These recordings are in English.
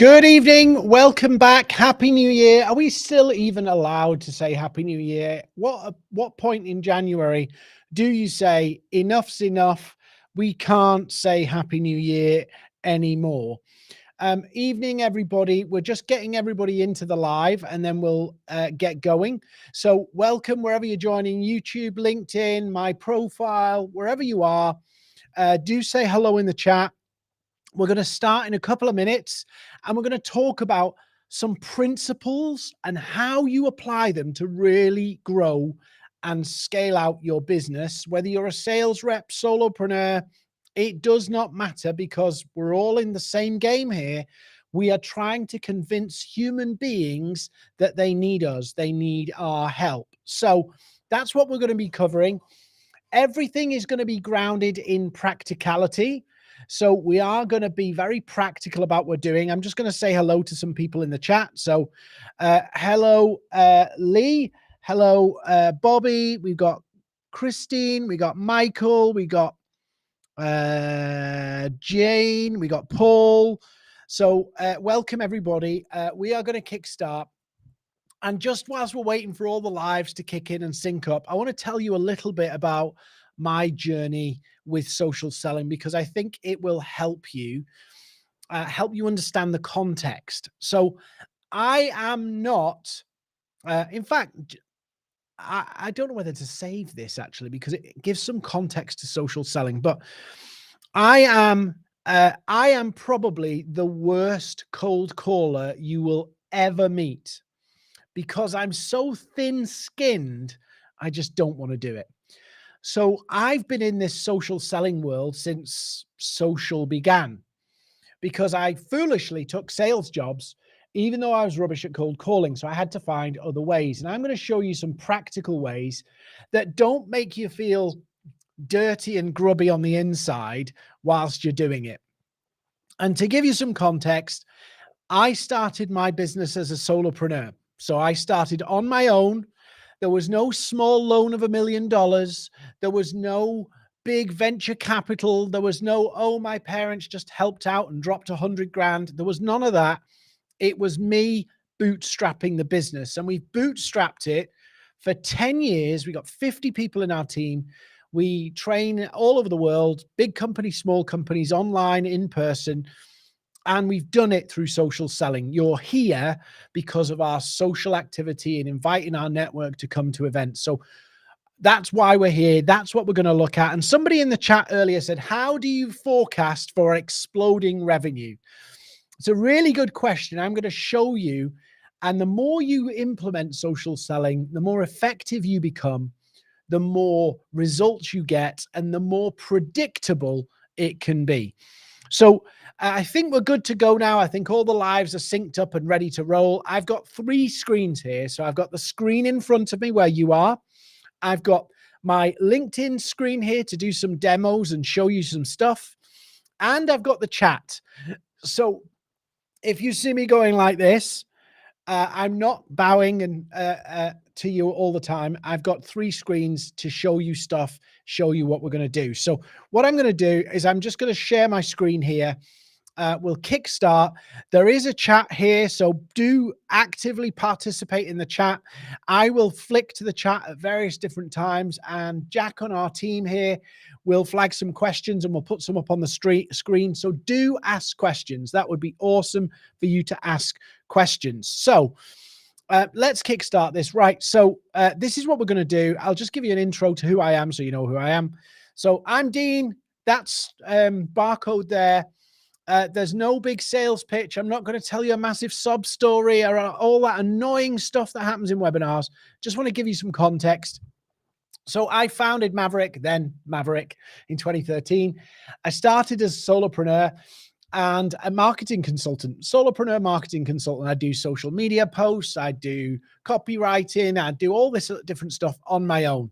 Good evening. Welcome back. Happy New Year. Are we still even allowed to say Happy New Year? What point in January do you say enough's enough? We can't say Happy New Year anymore. Evening, everybody. We're just getting everybody into the live and then we'll get going. So welcome wherever you're joining, YouTube, LinkedIn, my profile, wherever you are. Do say hello in the chat. We're going to start in a couple of minutes and we're going to talk about some principles and how you apply them to really grow and scale out your business. Whether you're a sales rep, solopreneur, it does not matter because we're all in the same game here. We are trying to convince human beings that they need us. They need our help. So that's what we're going to be covering. Everything is going to be grounded in practicality. So we are going to be very practical about what we're doing. I'm just going to say hello to some people in the chat. So hello, Lee. Hello, Bobby. We've got Christine. We got Michael. We got Jane. We got Paul. So welcome, everybody. We are going to kickstart. And just whilst we're waiting for all the lives to kick in and sync up, I want to tell you a little bit about my journey with social selling, because I think it will help you understand the context. So I am not, in fact, I don't know whether to save this actually, because it gives some context to social selling, but I am probably the worst cold caller you will ever meet, because I'm so thin-skinned, I just don't want to do it. So I've been in this social selling world since social began, because I foolishly took sales jobs, even though I was rubbish at cold calling. So I had to find other ways. And I'm going to show you some practical ways that don't make you feel dirty and grubby on the inside whilst you're doing it. And to give you some context, I started my business as a solopreneur. So I started on my own. There was no small loan of $1 million. There was no big venture capital. There was no, oh, my parents just helped out and dropped 100 grand. There was none of that. It was me bootstrapping the business. And we've bootstrapped it for 10 years. We got 50 people in our team. We train all over the world, big companies, small companies, online, in person. And we've done it through social selling. You're here because of our social activity and inviting our network to come to events. So that's why we're here. That's what we're going to look at. And somebody in the chat earlier said, how do you forecast for exploding revenue? It's a really good question. I'm going to show you. And the more you implement social selling, the more effective you become, the more results you get, and the more predictable it can be. So I think we're good to go now. I think all the lives are synced up and ready to roll. I've got 3 screens here. So I've got the screen in front of me where you are. I've got my LinkedIn screen here to do some demos and show you some stuff. And I've got the chat. So if you see me going like this, I'm not bowing and to you all the time. I've got 3 screens to show you stuff, show you what we're going to do. So what I'm going to do is I'm just going to share my screen here. We'll kickstart. There is a chat here, so do actively participate in the chat. I will flick to the chat at various different times, and Jack on our team here will flag some questions and we'll put some up on the screen. So do ask questions. That would be awesome for you to ask questions. So let's kickstart this. Right. So this is what we're going to do. I'll just give you an intro to who I am so you know who I am. So I'm Dean. That's barcode there. There's no big sales pitch. I'm not going to tell you a massive sob story or all that annoying stuff that happens in webinars. Just want to give you some context. So I founded Maverick, then Maverick, in 2013. I started as a solopreneur and a marketing consultant, solopreneur marketing consultant. I do social media posts. I do copywriting. I do all this different stuff on my own.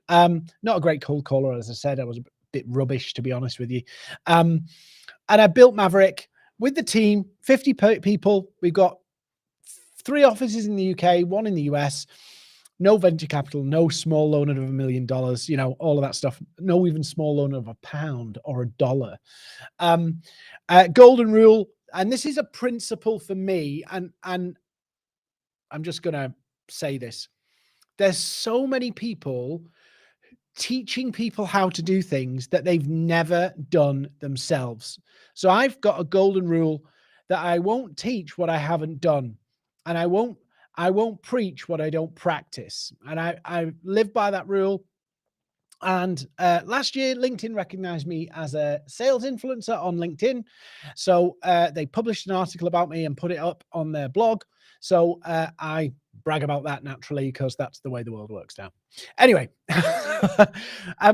Not a great cold caller, as I said. I was a bit rubbish, to be honest with you. And I built Maverick with the team, 50 people. We've got 3 offices in the UK, 1 in the US. No venture capital, no small loan of $1 million, you know, all of that stuff. No even small loan of £1 or $1. Golden rule, and this is a principle for me, and I'm just going to say this. There's so many people teaching people how to do things that they've never done themselves. So I've got a golden rule that I won't teach what I haven't done, and I won't preach what I don't practice. And I live by that rule. And last year, LinkedIn recognized me as a sales influencer on LinkedIn. So they published an article about me and put it up on their blog. So I brag about that naturally, because that's the way the world works now. Anyway,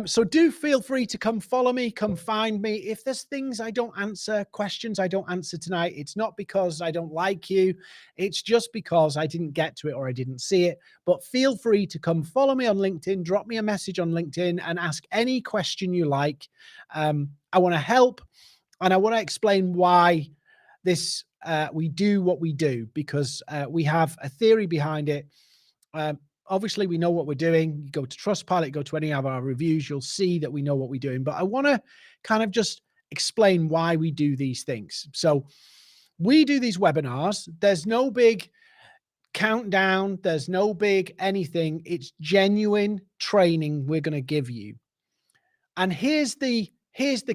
so do feel free to come follow me, come find me. If there's things I don't answer, questions I don't answer tonight, it's not because I don't like you. It's just because I didn't get to it or I didn't see it. But feel free to come follow me on LinkedIn, drop me a message on LinkedIn and ask any question you like. I want to help, and I want to explain why this we do what we do, because we have a theory behind it. Obviously, we know what we're doing. You go to Trustpilot, go to any of our reviews, you'll see that we know what we're doing. But I want to kind of just explain why we do these things. So we do these webinars. There's no big countdown. There's no big anything. It's genuine training we're going to give you. And here's the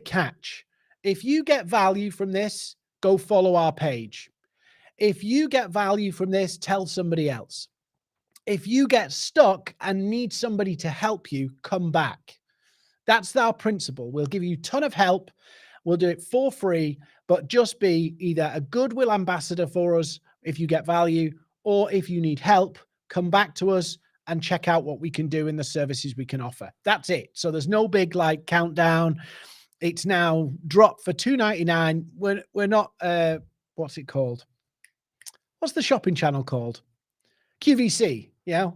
catch. If you get value from this, go follow our page. If you get value from this, tell somebody else. If you get stuck and need somebody to help you, come back. That's our principle. We'll give you a ton of help. We'll do it for free, but just be either a goodwill ambassador for us if you get value, or if you need help, come back to us and check out what we can do in the services we can offer. That's it. So there's no big like countdown. It's now dropped for $2.99. We're not, what's it called? What's the shopping channel called? QVC. Yeah.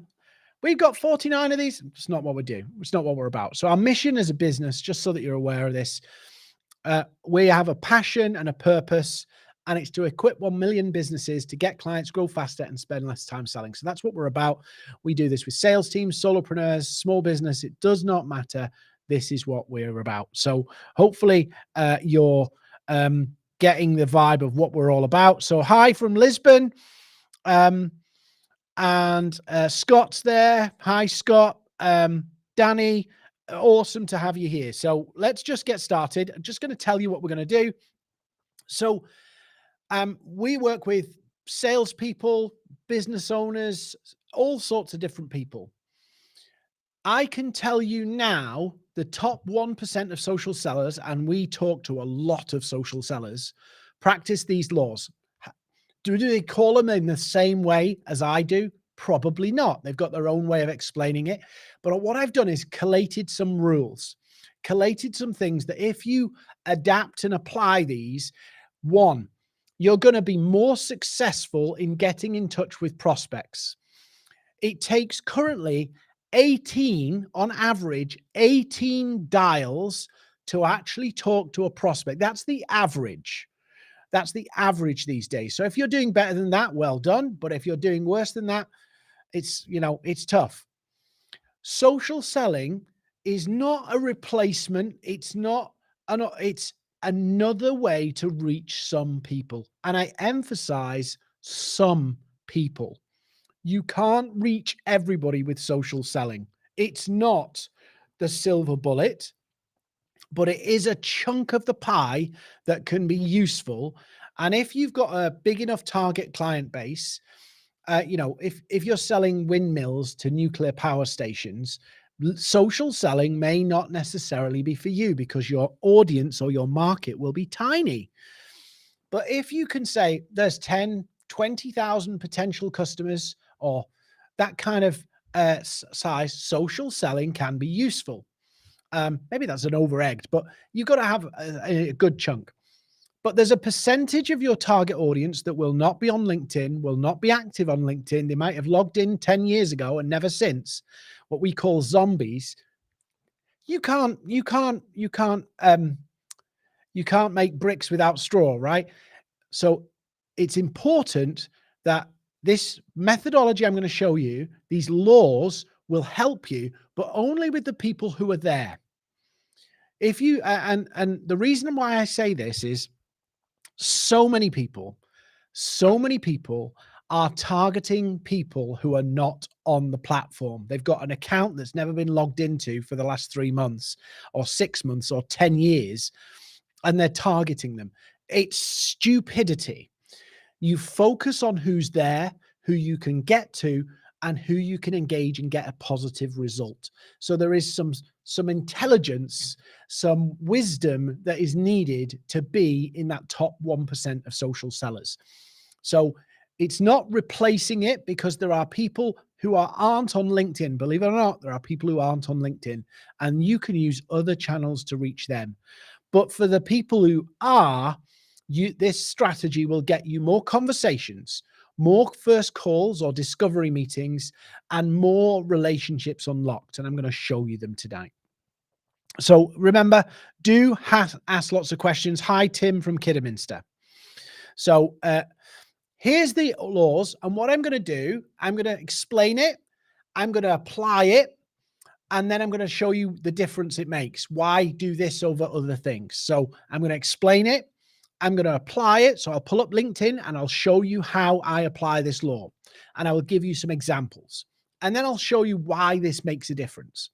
We've got 49 of these. It's not what we do. It's not what we're about. So our mission as a business, just so that you're aware of this, we have a passion and a purpose, and it's to equip 1 million businesses to get clients, grow faster, and spend less time selling. So that's what we're about. We do this with sales teams, solopreneurs, small business. It does not matter. This is what we're about. So hopefully you're getting the vibe of what we're all about. So hi from Lisbon. And Scott's there. Hi, Scott. Danny, awesome to have you here. So let's just get started. I'm just going to tell you what we're going to do. So we work with salespeople, business owners, all sorts of different people. I can tell you now the top 1% of social sellers, and we talk to a lot of social sellers, practice these laws. Do they call them in the same way as I do? Probably not. They've got their own way of explaining it. But what I've done is collated some rules, collated some things that if you adapt and apply these, one, you're going to be more successful in getting in touch with prospects. It takes currently 18, on average, 18 dials to actually talk to a prospect. That's the average. That's the average these days. So if you're doing better than that, well done. But if you're doing worse than that, it's, you know, it's tough. Social selling is not a replacement. It's not, it's another way to reach some people. And I emphasize some people. You can't reach everybody with social selling. It's not the silver bullet, but it is a chunk of the pie that can be useful. And if you've got a big enough target client base, you know, if you're selling windmills to nuclear power stations, social selling may not necessarily be for you because your audience or your market will be tiny. But if you can say there's 10, 20,000 potential customers or that kind of size, social selling can be useful. Maybe that's an over-egged, but you've got to have a good chunk. But there's a percentage of your target audience that will not be on LinkedIn, will not be active on LinkedIn. They might have logged in 10 years ago and never since. What we call zombies. You can't make bricks without straw, right? So it's important that this methodology I'm going to show you, these laws will help you, but only with the people who are there. If you, and the reason why I say this is, so many people are targeting people who are not on the platform. They've got an account that's never been logged into for the last 3 months or 6 months or 10 years, and they're targeting them. It's stupidity. You focus on who's there, who you can get to, and who you can engage and get a positive result. So there is some intelligence, some wisdom that is needed to be in that top 1% of social sellers. So it's not replacing it, because there are people who aren't on LinkedIn. Believe it or not, there are people who aren't on LinkedIn, and you can use other channels to reach them. But for the people who are, this strategy will get you more conversations, more first calls or discovery meetings, and more relationships unlocked. And I'm going to show you them today. So remember, do ask lots of questions. Hi, Tim from Kidderminster. So here's the laws. And what I'm going to do, I'm going to explain it. I'm going to apply it. And then I'm going to show you the difference it makes. Why do this over other things? So I'm going to explain it. I'm going to apply it. So I'll pull up LinkedIn and I'll show you how I apply this law. And I will give you some examples. And then I'll show you why this makes a difference.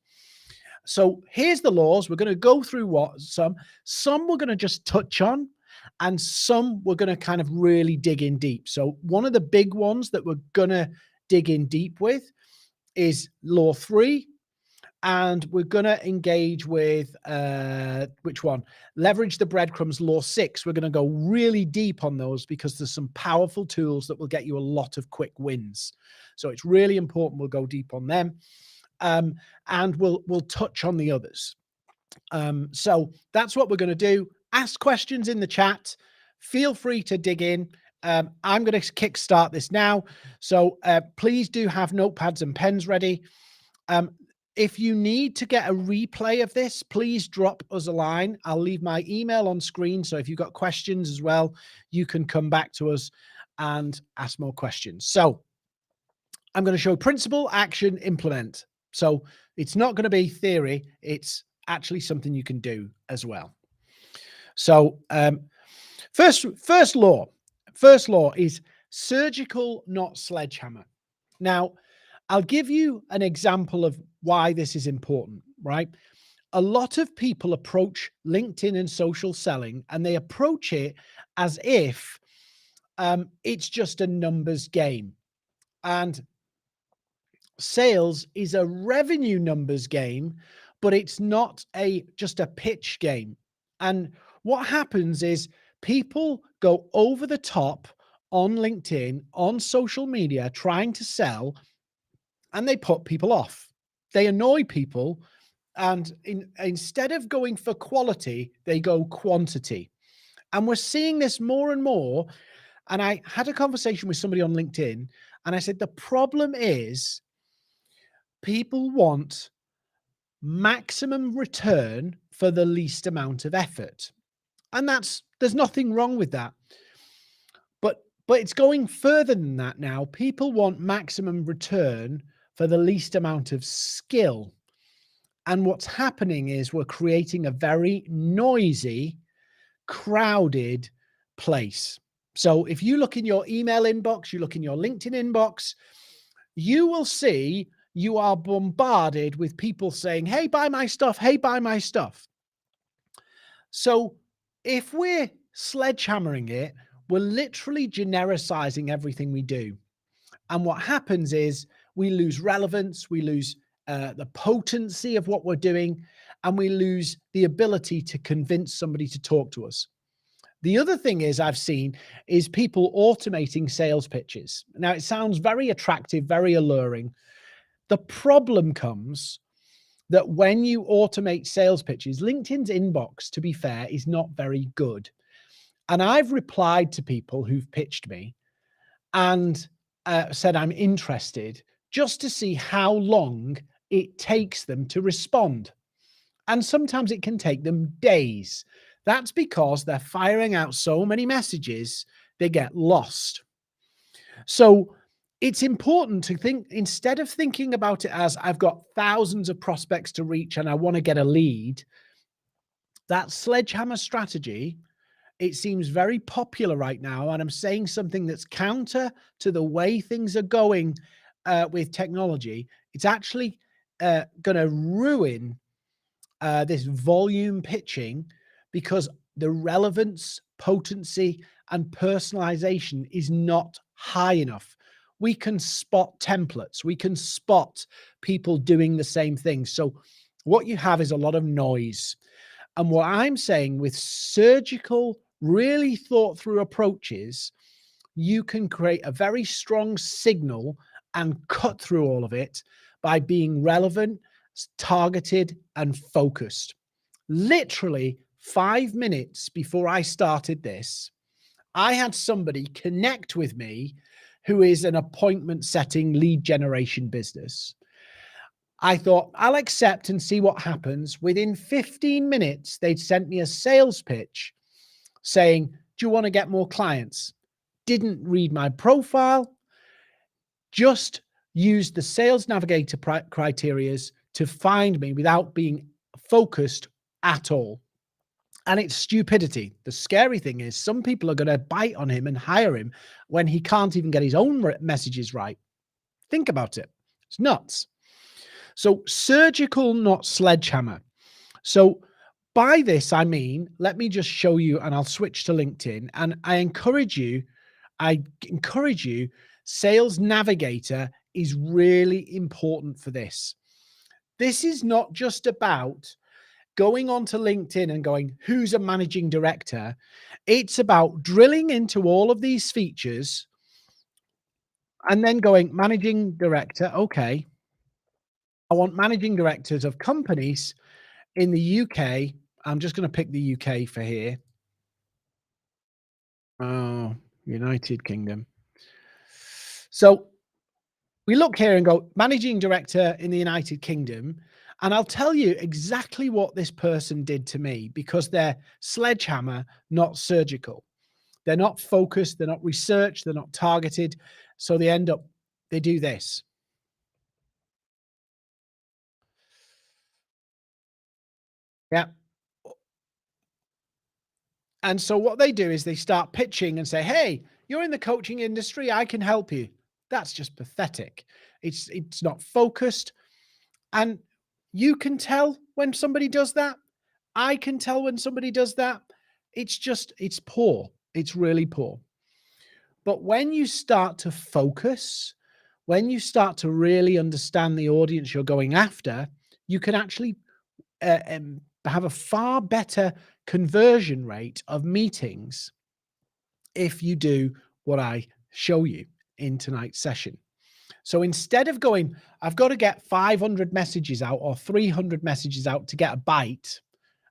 So here's the laws. We're going to go through some we're going to just touch on, and some we're going to kind of really dig in deep. So one of the big ones that we're going to dig in deep with is law 3. And we're going to engage with, which one? Leverage the breadcrumbs, law 6. We're going to go really deep on those, because there's some powerful tools that will get you a lot of quick wins. So it's really important. We'll go deep on them. And we'll touch on the others. So that's what we're going to do. Ask questions in the chat. Feel free to dig in. I'm going to kickstart this now. So please do have notepads and pens ready. If you need to get a replay of this, please drop us a line. I'll leave my email on screen. So if you've got questions as well, you can come back to us and ask more questions. So I'm going to show principle, action, implement. So it's not going to be theory. It's actually something you can do as well. So first law is surgical, not sledgehammer. Now, I'll give you an example of why this is important, right? A lot of people approach LinkedIn and social selling, and they approach it as if it's just a numbers game. And sales is a revenue numbers game, but it's not just a pitch game. And what happens is people go over the top on LinkedIn, on social media, trying to sell, and they put people off. They annoy people. And instead of going for quality, they go quantity. And we're seeing this more and more. And I had a conversation with somebody on LinkedIn, and I said, the problem is people want maximum return for the least amount of effort. And there's nothing wrong with that. But it's going further than that now. People want maximum return for the least amount of skill. And what's happening is we're creating a very noisy, crowded place. So if you look in your email inbox, you look in your LinkedIn inbox, you will see you are bombarded with people saying, hey, buy my stuff. Hey, buy my stuff. So if we're sledgehammering it, we're literally genericizing everything we do. And what happens is we lose relevance, we lose the potency of what we're doing, and we lose the ability to convince somebody to talk to us. The other thing I've seen is people automating sales pitches. Now, it sounds very attractive, very alluring. The problem comes that when you automate sales pitches, LinkedIn's inbox, to be fair, is not very good. And I've replied to people who've pitched me and said I'm interested, just to see how long it takes them to respond. And sometimes it can take them days. That's because they're firing out so many messages, they get lost. So it's important to think, instead of thinking about it as I've got thousands of prospects to reach and I want to get a lead, that sledgehammer strategy it seems very popular right now, and I'm saying something that's counter to the way things are going with technology. It's actually going to ruin this volume pitching because the relevance, potency, and personalization is not high enough. We can spot templates, we can spot people doing the same thing. So, what you have is a lot of noise. And what I'm saying with surgical, really thought through approaches, you can create a very strong signal and cut through all of it by being relevant, targeted, and focused. Literally 5 minutes before I started this, I had somebody connect with me who is an appointment setting lead generation business. I thought I'll accept and see what happens. Within 15 minutes, they'd sent me a sales pitch saying, do you want to get more clients? Didn't read my profile, just used the sales navigator criterias to find me without being focused at all. And it's stupidity. The scary thing is some people are going to bite on him and hire him when he can't even get his own messages right. Think about it. It's nuts. So surgical, not sledgehammer. So by this, I mean, let me just show you, and I'll switch to LinkedIn. And I encourage you, Sales Navigator is really important for this. This is not just about going onto LinkedIn and going, who's a managing director? It's about drilling into all of these features and then going, managing director, okay. I want managing directors of companies in the UK. I'm just going to pick the UK for here. Oh, United Kingdom. So we look here and go, managing director in the United Kingdom. And I'll tell you exactly what this person did to me because they're sledgehammer, not surgical. They're not focused. They're not researched. They're not targeted. So they do this. Yeah. And so what they do is they start pitching and say, hey, you're in the coaching industry. I can help you. That's just pathetic. It's not focused. And you can tell when somebody does that. I can tell when somebody does that. It's poor. It's really poor. But when you start to focus, when you start to really understand the audience you're going after, you can actually have a far better conversion rate of meetings if you do what I show you in tonight's session. So instead of going, I've got to get 500 messages out or 300 messages out to get a bite,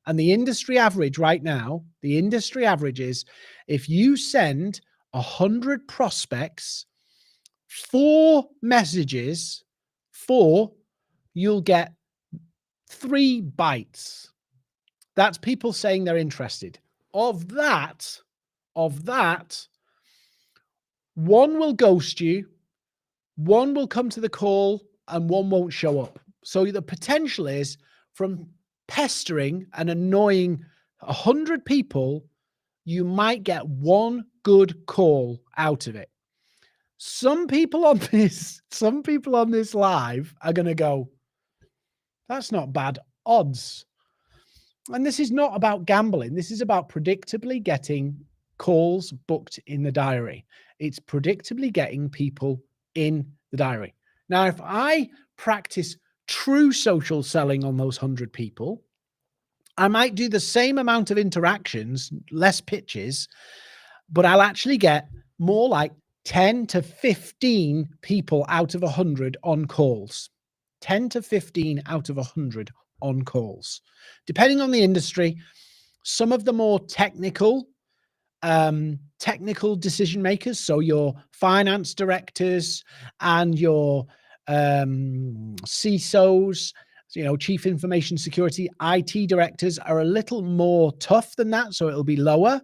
and the industry average right now, the industry average is if you send 100 prospects, 4 messages, you'll get 3 bites. That's people saying they're interested. Of that, 1 will ghost you, 1 will come to the call, and 1 won't show up. So the potential is from pestering and annoying 100 people, you might get 1 good call out of it. Some people on this live are going to go, that's not bad odds. And this is not about gambling. This is about predictably getting calls booked in the diary. It's predictably getting people in the diary. Now, if I practice true social selling on those 100 people, I might do the same amount of interactions, less pitches, but I'll actually get more like 10 to 15 people out of 100 on calls. 10 to 15 out of 100 on calls. Depending on the industry, some of the more technical decision makers, so your finance directors and your CISOs, chief information security, IT directors are a little more tough than that, so it'll be lower.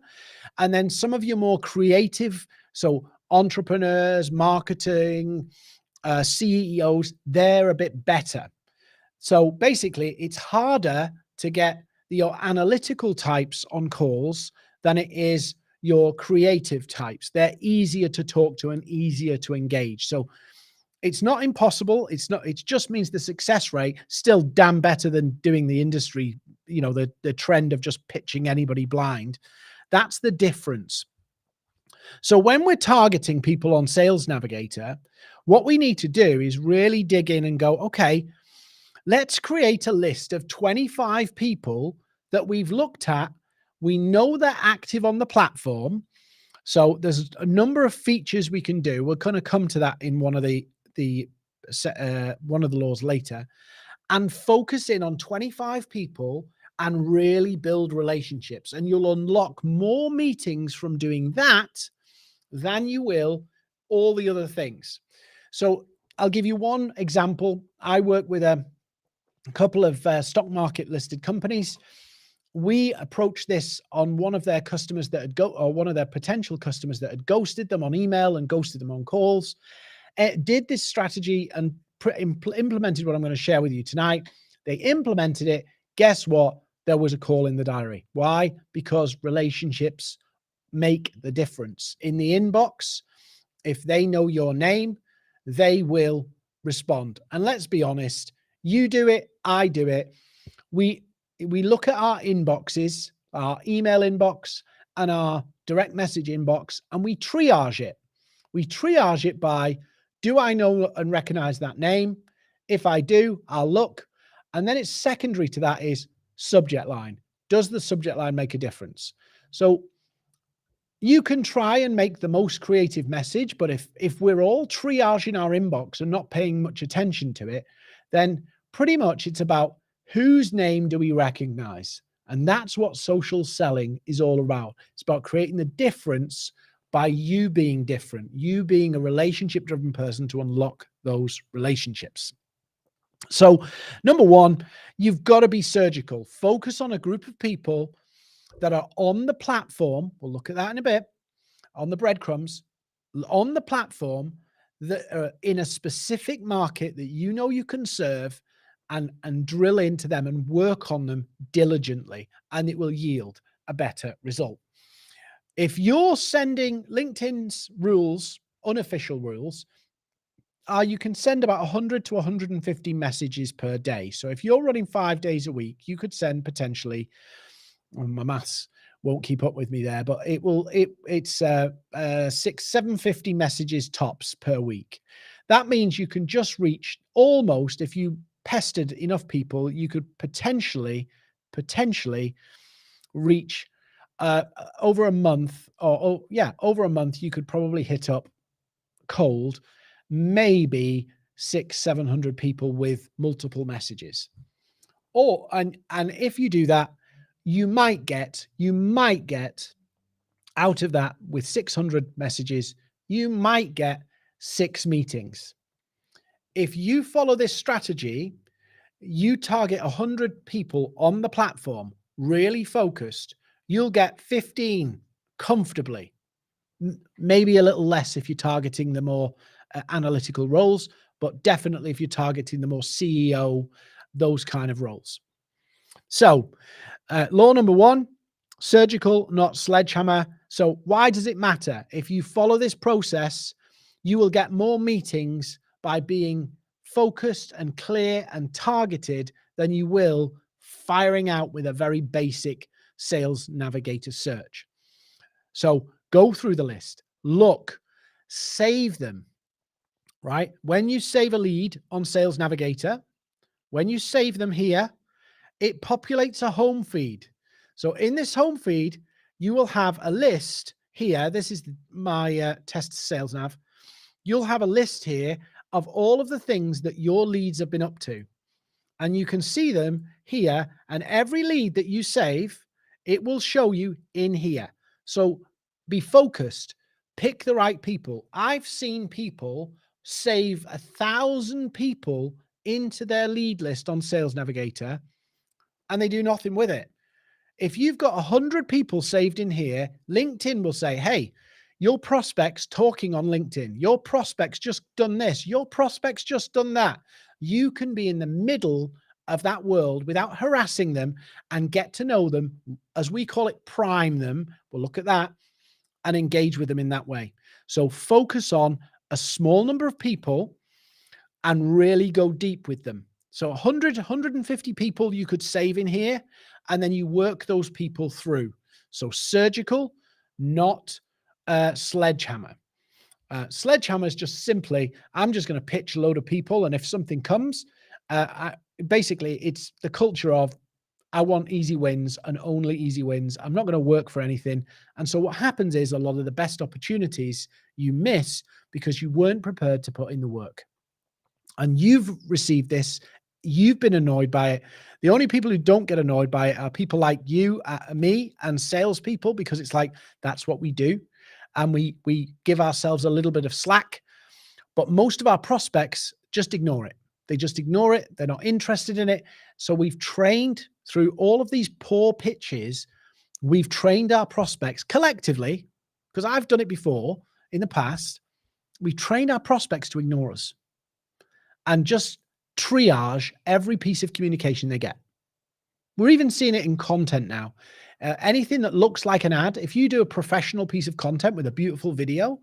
And then some of your more creative, so entrepreneurs, marketing, CEOs, they're a bit better. So basically, it's harder to get your analytical types on calls than it is your creative types. They're easier to talk to and easier to engage. So it's not impossible. It just means the success rate still damn better than doing the industry, the trend of just pitching anybody blind. That's the difference. So when we're targeting people on Sales Navigator, what we need to do is really dig in and go, okay, let's create a list of 25 people that we've looked at. We know they're active on the platform. So there's a number of features we can do. We're going to come to that in one of the laws later, and focus in on 25 people and really build relationships. And you'll unlock more meetings from doing that than you will all the other things. So I'll give you one example. I work with a couple of stock market listed companies. We approached this on one of their customers that had one of their potential customers that had ghosted them on email and ghosted them on calls. Did this strategy and implemented what I'm going to share with you tonight. They implemented it. Guess what? There was a call in the diary. Why? Because relationships make the difference. In the inbox, if they know your name, they will respond. And let's be honest, you do it, I do it. We look at our inboxes, our email inbox and our direct message inbox, and we triage it. We triage it by, do I know and recognize that name? If I do, I'll look. And then it's secondary to that is subject line. Does the subject line make a difference? So you can try and make the most creative message, but if we're all triaging our inbox and not paying much attention to it, then pretty much it's about whose name do we recognize? And that's what social selling is all about. It's about creating the difference by you being different, you being a relationship-driven person to unlock those relationships. So number one, you've got to be surgical. Focus on a group of people that are on the platform. We'll look at that in a bit. On the breadcrumbs, on the platform that are in a specific market that you know you can serve, and drill into them and work on them diligently, and it will yield a better result. If you're sending LinkedIn's rules, unofficial rules, you can send about 100 to 150 messages per day. So if you're running 5 days a week, you could send potentially, my maths won't keep up with me there, but it's 750 messages tops per week. That means you can just reach almost, if you pestered enough people, you could potentially reach over a month, over a month, you could probably hit up cold, maybe 600-700 people with multiple messages. And if you do that, you might get out of that, with 600 messages, you might get 6 meetings. If you follow this strategy, you target 100 people on the platform, really focused, you'll get 15 comfortably, maybe a little less if you're targeting the more analytical roles, but definitely if you're targeting the more CEO, those kind of roles. So law number one, surgical, not sledgehammer. So why does it matter? If you follow this process, you will get more meetings by being focused and clear and targeted than you will firing out with a very basic Sales Navigator search. So go through the list, look, save them, right? When you save a lead on Sales Navigator, when you save them here, it populates a home feed. So in this home feed, you will have a list here. This is my test Sales Nav. You'll have a list here of all of the things that your leads have been up to. And you can see them here. And every lead that you save, it will show you in here. So be focused. Pick the right people. I've seen people save 1,000 people into their lead list on Sales Navigator, and they do nothing with it. If you've got 100 people saved in here, LinkedIn will say, hey, your prospect's talking on LinkedIn. Your prospect's just done this. Your prospect's just done that. You can be in the middle of that world without harassing them and get to know them, as we call it, prime them. We'll look at that and engage with them in that way. So focus on a small number of people and really go deep with them. So 100, 150 people you could save in here, and then you work those people through. So surgical, not sledgehammer. Sledgehammer is just simply, I'm just going to pitch a load of people, and if something comes, basically it's the culture of, I want easy wins and only easy wins. I'm not going to work for anything. And so what happens is a lot of the best opportunities you miss because you weren't prepared to put in the work. And you've received this. You've been annoyed by it. The only people who don't get annoyed by it are people like you, me, and salespeople, because it's like, that's what we do. And we give ourselves a little bit of slack. But most of our prospects just ignore it. They just ignore it. They're not interested in it. So we've trained through all of these poor pitches. We've trained our prospects collectively, because I've done it before in the past. We've trained our prospects to ignore us and just triage every piece of communication they get. We're even seeing it in content now. Anything that looks like an ad, if you do a professional piece of content with a beautiful video,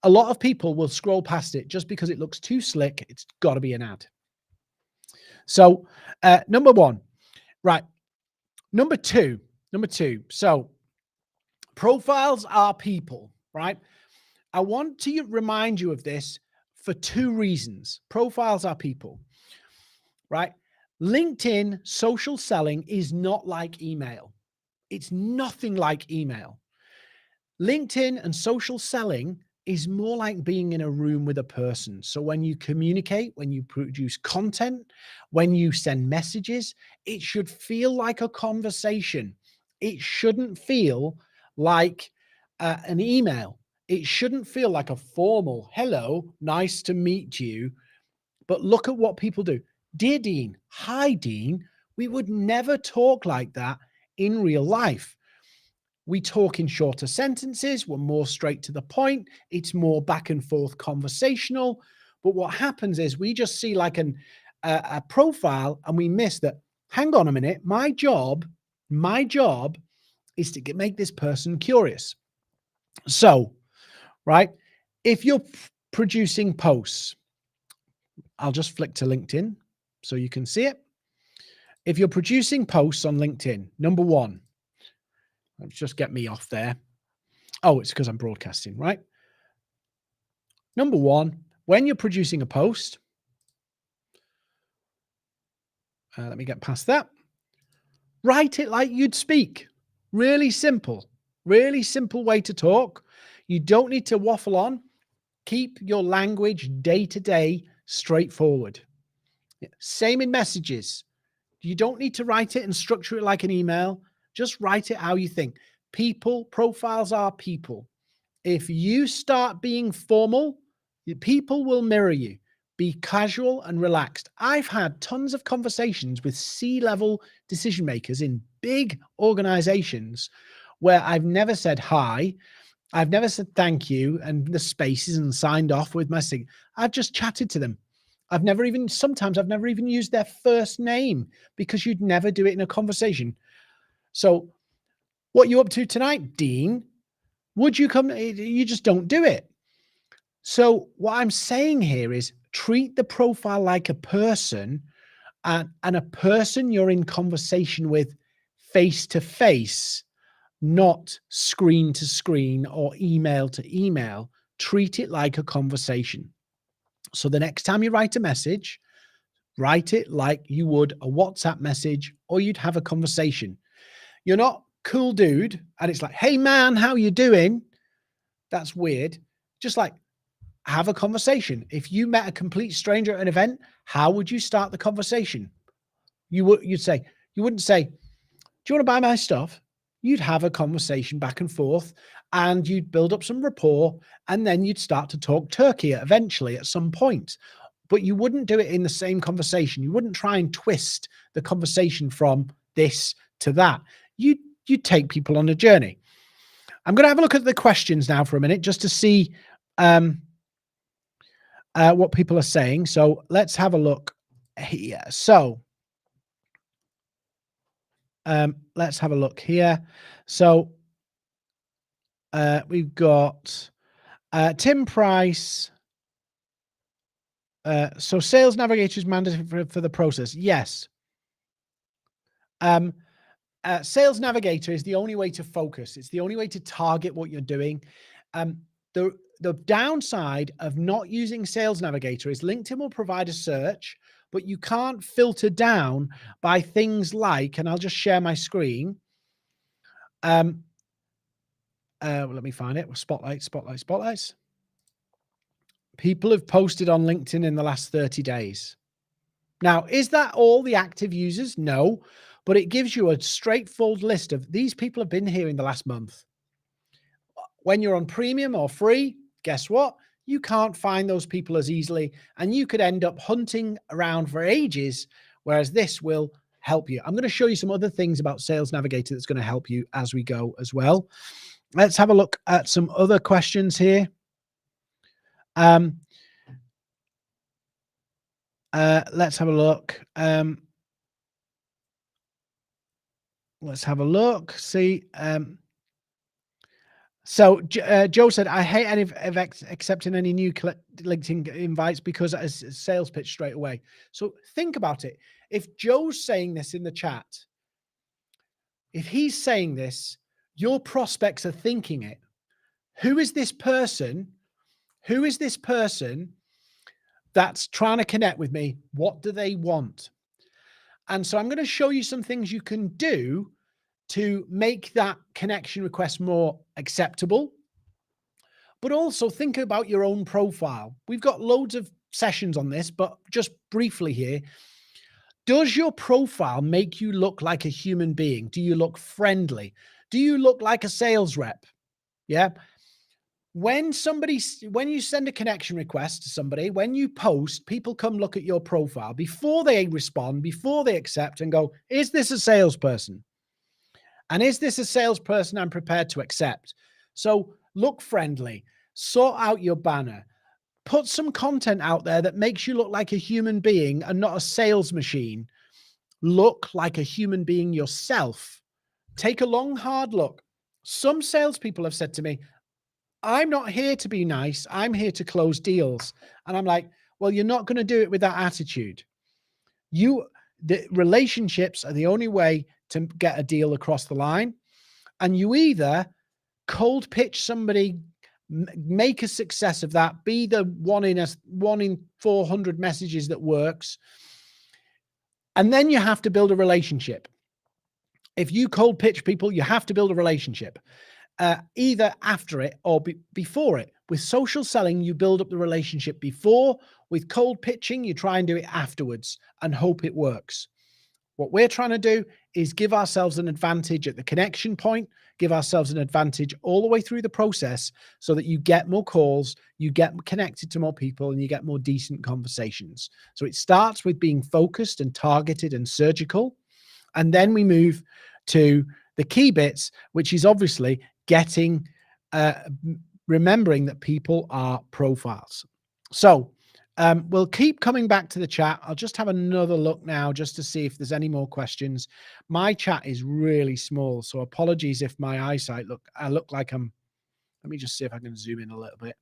a lot of people will scroll past it just because it looks too slick. It's got to be an ad. So number one, right. Number two. So profiles are people, right? I want to remind you of this for two reasons. Profiles are people, right? LinkedIn social selling is not like email. It's nothing like email. LinkedIn and social selling is more like being in a room with a person. So when you communicate, when you produce content, when you send messages, it should feel like a conversation. It shouldn't feel like an email. It shouldn't feel like a formal, hello, nice to meet you. But look at what people do. Dear Dean, hi Dean. We would never talk like that in real life. We talk in shorter sentences. We're more straight to the point. It's more back and forth conversational. But what happens is we just see like a profile and we miss that. Hang on a minute. My job is to make this person curious. So, right, if you're producing posts, I'll just flick to LinkedIn so you can see it. If you're producing posts on LinkedIn, number one, let's just get me off there. Oh, it's because I'm broadcasting, right? Number one, when you're producing a post, let me get past that. Write it like you'd speak. Really simple way to talk. You don't need to waffle on. Keep your language day to day straightforward. Same in messages. You don't need to write it and structure it like an email. Just write it how you think. People, profiles are people. If you start being formal, people will mirror you. Be casual and relaxed. I've had tons of conversations with C-level decision makers in big organizations where I've never said hi. I've never said thank you and the spaces and signed off with my signature. I've just chatted to them. Sometimes I've never even used their first name because you'd never do it in a conversation. So what are you up to tonight, Dean? Would you come? You just don't do it. So what I'm saying here is treat the profile like a person and a person you're in conversation with face to face, not screen to screen or email to email. Treat it like a conversation. So the next time you write a message, write it like you would a WhatsApp message or you'd have a conversation. You're not cool dude and it's like, hey man, how you doing? That's weird. Just like have a conversation. If you met a complete stranger at an event, how would you start the conversation? You wouldn't say, do you want to buy my stuff? You'd have a conversation back and forth and you'd build up some rapport and then you'd start to talk turkey eventually at some point. But you wouldn't do it in the same conversation. You wouldn't try and twist the conversation from this to that. You'd take people on a journey. I'm going to have a look at the questions now for a minute just to see what people are saying. So let's have a look here. So let's have a look here. So we've got Tim Price. So Sales Navigator is mandatory for the process. Yes. Sales Navigator is the only way to focus. It's the only way to target what you're doing. The downside of not using Sales Navigator is LinkedIn will provide a search, but you can't filter down by things like, and I'll just share my screen. Let me find it. Spotlights. People have posted on LinkedIn in the last 30 days. Now, is that all the active users? No, but it gives you a straightforward list of these people have been here in the last month. When you're on premium or free, guess what? You can't find those people as easily, and you could end up hunting around for ages, whereas this will help you. I'm going to show you some other things about Sales Navigator that's going to help you as we go as well. Let's have a look at some other questions here. Let's have a look. Let's have a look. See. So Joe said, I hate any of accepting any new LinkedIn invites because it's a sales pitch straight away. So think about it. If Joe's saying this in the chat, if he's saying this, your prospects are thinking it. Who is this person? Who is this person that's trying to connect with me? What do they want? And so I'm going to show you some things you can do to make that connection request more acceptable, but also think about your own profile. We've got loads of sessions on this, but just briefly here, does your profile make you look like a human being? Do you look friendly? Do you look like a sales rep? Yeah. When you send a connection request to somebody, when you post, people come look at your profile before they respond, before they accept and go, is this a salesperson? And is this a salesperson I'm prepared to accept? So look friendly, sort out your banner, put some content out there that makes you look like a human being and not a sales machine. Look like a human being yourself. Take a long, hard look. Some salespeople have said to me, I'm not here to be nice. I'm here to close deals. And I'm like, well, you're not going to do it with that attitude. The relationships are the only way to get a deal across the line. And you either cold pitch somebody, make a success of that, be the one in 400 messages that works. And then you have to build a relationship. If you cold pitch people, you have to build a relationship, either after it or before it. With social selling, you build up the relationship before. With cold pitching, you try and do it afterwards and hope it works. What we're trying to do is give ourselves an advantage at the connection point, give ourselves an advantage all the way through the process so that you get more calls, you get connected to more people, and you get more decent conversations. So it starts with being focused and targeted and surgical. And then we move to the key bits, which is obviously remembering that people are profiles. So we'll keep coming back to the chat. I'll just have another look now just to see if there's any more questions. My chat is really small, so apologies if my eyesight I look like let me just see if I can zoom in a little bit.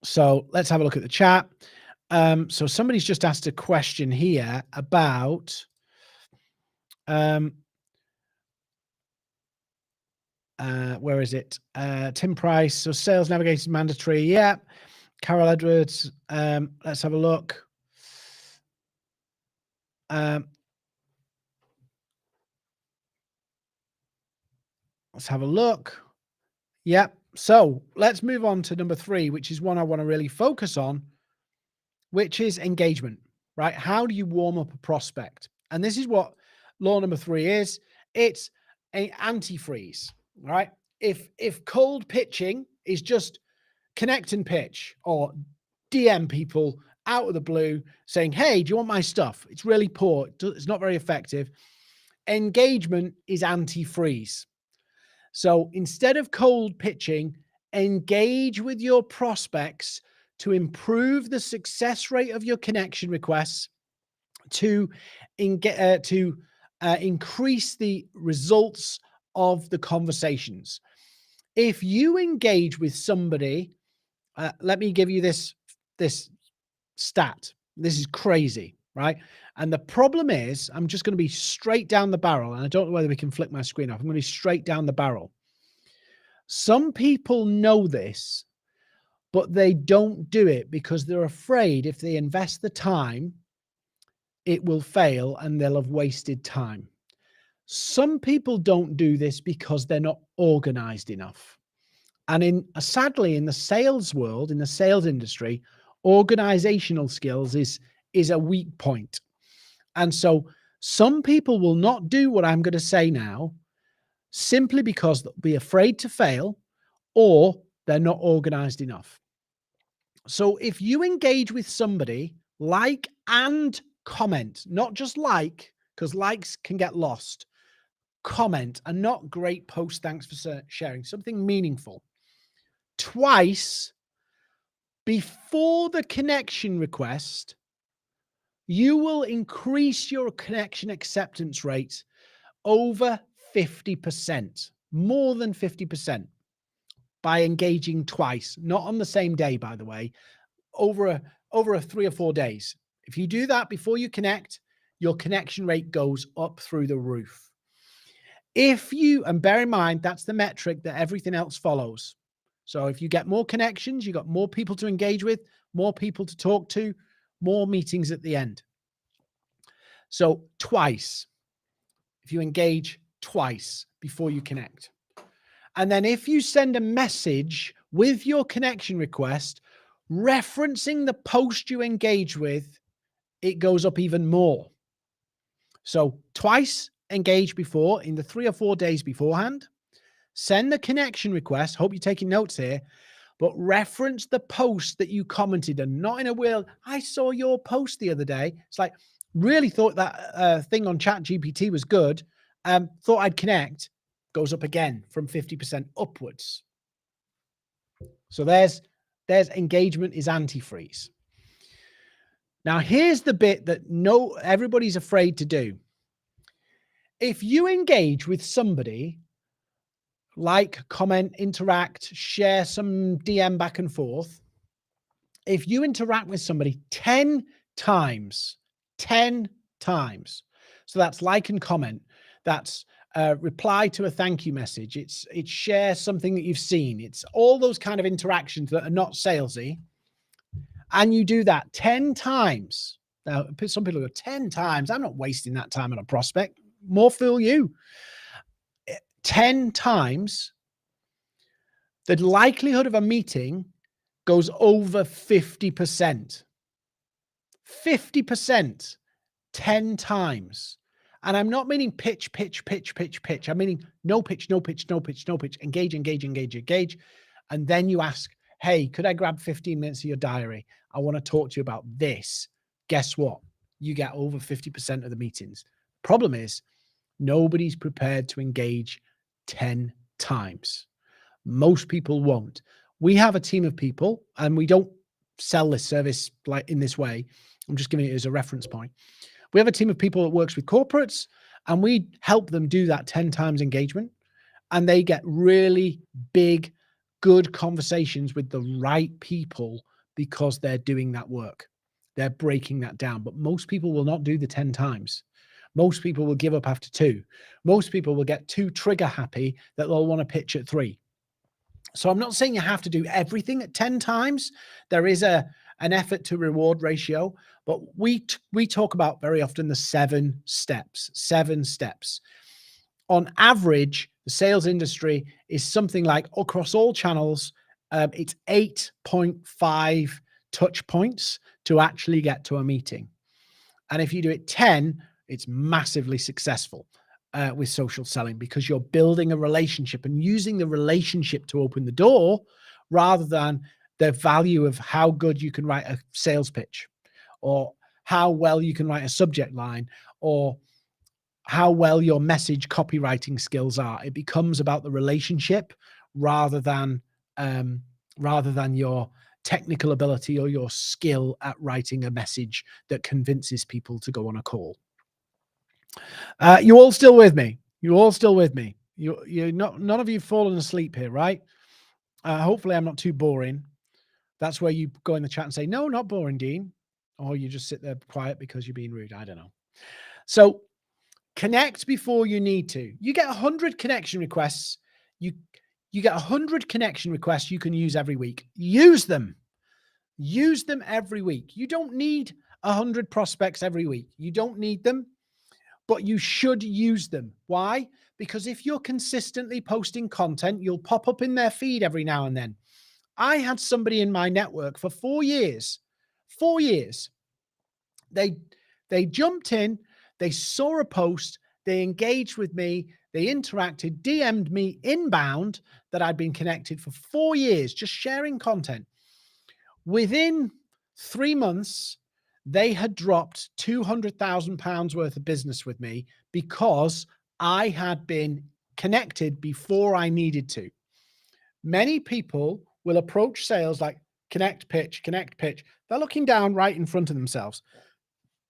So let's have a look at the chat. So somebody's just asked a question here about where is it? Tim Price. So Sales Navigator is mandatory. Yeah. Carol Edwards. Let's have a look. Let's have a look. Yeah. So let's move on to number 3, which is one I want to really focus on, which is engagement, right? How do you warm up a prospect? And this is what law number 3 is. It's an antifreeze, right? If cold pitching is just connect and pitch or DM people out of the blue saying, hey, do you want my stuff? It's really poor. It's not very effective. Engagement is antifreeze. So instead of cold pitching, engage with your prospects to improve the success rate of your connection requests, to increase the results of the conversations. If you engage with somebody, let me give you this stat. This is crazy, right? And the problem is, I'm just going to be straight down the barrel, and I don't know whether we can flick my screen off. I'm going to be straight down the barrel. Some people know this, but they don't do it because they're afraid if they invest the time, it will fail and they'll have wasted time. Some people don't do this because they're not organized enough. And sadly, in the sales world, in the sales industry, organizational skills is a weak point. And so some people will not do what I'm going to say now simply because they'll be afraid to fail or they're not organized enough. So if you engage with somebody, like and comment, not just like, because likes can get lost. Comment, and not great post, thanks for sharing, something meaningful. Twice before the connection request, you will increase your connection acceptance rate over 50%, more than 50%, by engaging twice, not on the same day, by the way, over a 3 or 4 days. If you do that before you connect, your connection rate goes up through the roof. If you, and bear in mind, that's the metric that everything else follows. So if you get more connections, you got more people to engage with, more people to talk to, more meetings at the end. So twice, if you engage twice before you connect. And then if you send a message with your connection request, referencing the post you engage with, it goes up even more. So twice engage before, in the 3 or 4 days beforehand, send the connection request. Hope you're taking notes here, but reference the post that you commented, and not in a way, I saw your post the other day. It's like, really thought that thing on ChatGPT was good. Thought I'd connect. Goes up again from 50% upwards. So there's engagement is antifreeze. Now here's the bit that everybody's afraid to do. If you engage with somebody, like, comment, interact, share some DM back and forth. If you interact with somebody 10 times, so that's like and comment, that's reply to a thank you message, it's share something that you've seen, it's all those kind of interactions that are not salesy, and you do that 10 times. Now, some people go, 10 times, I'm not wasting that time on a prospect. More fool you. 10 times, the likelihood of a meeting goes over 50%. 50%, 10 times. And I'm not meaning pitch. I'm meaning no pitch. Engage. And then you ask, hey, could I grab 15 minutes of your diary? I want to talk to you about this. Guess what? You get over 50% of the meetings. Problem is, nobody's prepared to engage 10 times. Most people won't. We have a team of people, and we don't sell this service like in this way. I'm just giving it as a reference point. We have a team of people that works with corporates, and we help them do that 10 times engagement, and they get really big, good conversations with the right people because they're doing that work. They're breaking that down. But most people will not do the 10 times. Most people will give up after 2. Most people will get too trigger happy that they'll want to pitch at 3. So I'm not saying you have to do everything at 10 times. There is an effort to reward ratio, but we talk about very often the 7 steps. 7 steps. On average, the sales industry is something like, across all channels, it's 8.5 touch points to actually get to a meeting. And if you do it 10, it's massively successful with social selling, because you're building a relationship and using the relationship to open the door rather than the value of how good you can write a sales pitch, or how well you can write a subject line, or how well your message copywriting skills are. It becomes about the relationship rather than your technical ability or your skill at writing a message that convinces people to go on a call. You all still with me? You all still with me? You're not, none of you fallen asleep here, right? Hopefully I'm not too boring. That's where you go in the chat and say, no, not boring, Dean. Or you just sit there quiet because you're being rude. I don't know. So connect before you need to. You get 100 connection requests. You get 100 connection requests you can use every week. Use them. Use them every week. You don't need 100 prospects every week. You don't need them, but you should use them. Why? Because if you're consistently posting content, you'll pop up in their feed every now and then. I had somebody in my network for 4 years. 4 years. They jumped in, they saw a post, they engaged with me, they interacted, DM'd me inbound that I'd been connected for 4 years, just sharing content. Within 3 months, they had dropped £200,000 worth of business with me because I had been connected before I needed to. Many people will approach sales like connect, pitch, connect, pitch. They're looking down right in front of themselves.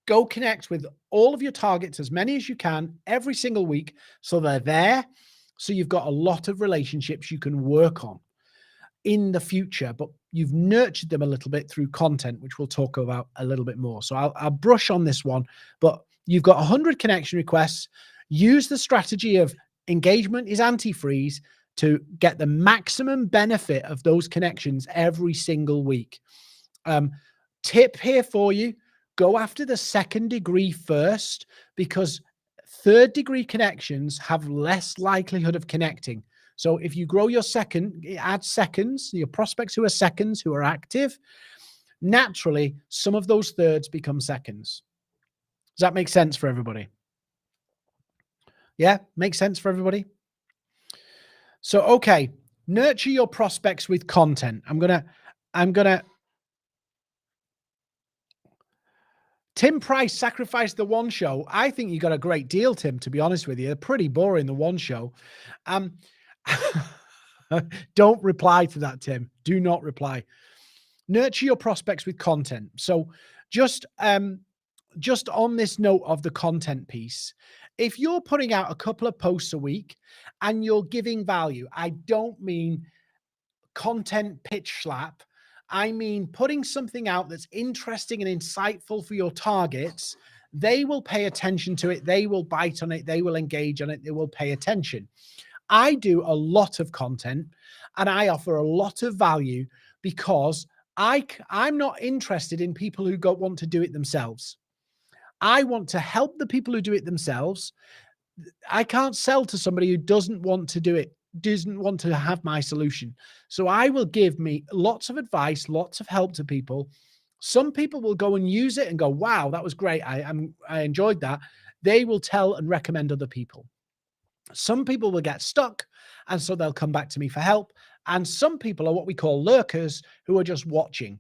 Go connect with all of your targets, as many as you can, every single week, so they're there. So you've got a lot of relationships you can work on in the future, but you've nurtured them a little bit through content, which we'll talk about a little bit more. So I'll brush on this one, but you've got 100 connection requests. Use the strategy of engagement is antifreeze to get the maximum benefit of those connections every single week. Tip here for you, go after the second degree first, because third degree connections have less likelihood of connecting. So if you grow your second, add seconds, your prospects who are seconds, who are active, naturally, some of those thirds become seconds. Does that make sense for everybody? Yeah, makes sense for everybody? So, okay, nurture your prospects with content. I'm gonna Tim Price sacrificed the one show. I think you got a great deal, Tim, to be honest with you. They're pretty boring, the one show. Don't reply to that, Tim. Do not reply. Nurture your prospects with content. So just on this note of the content piece, if you're putting out a couple of posts a week and you're giving value, I don't mean content pitch slap. I mean putting something out that's interesting and insightful for your targets. They will pay attention to it. They will bite on it. They will engage on it. They will pay attention. I do a lot of content and I offer a lot of value because I'm not interested in people who want to do it themselves. I want to help the people who do it themselves. I can't sell to somebody who doesn't want to do it, doesn't want to have my solution. So I will give me lots of advice, lots of help to people. Some people will go and use it and go, wow, that was great. I enjoyed that. They will tell and recommend other people. Some people will get stuck, and so they'll come back to me for help. And some people are what we call lurkers, who are just watching.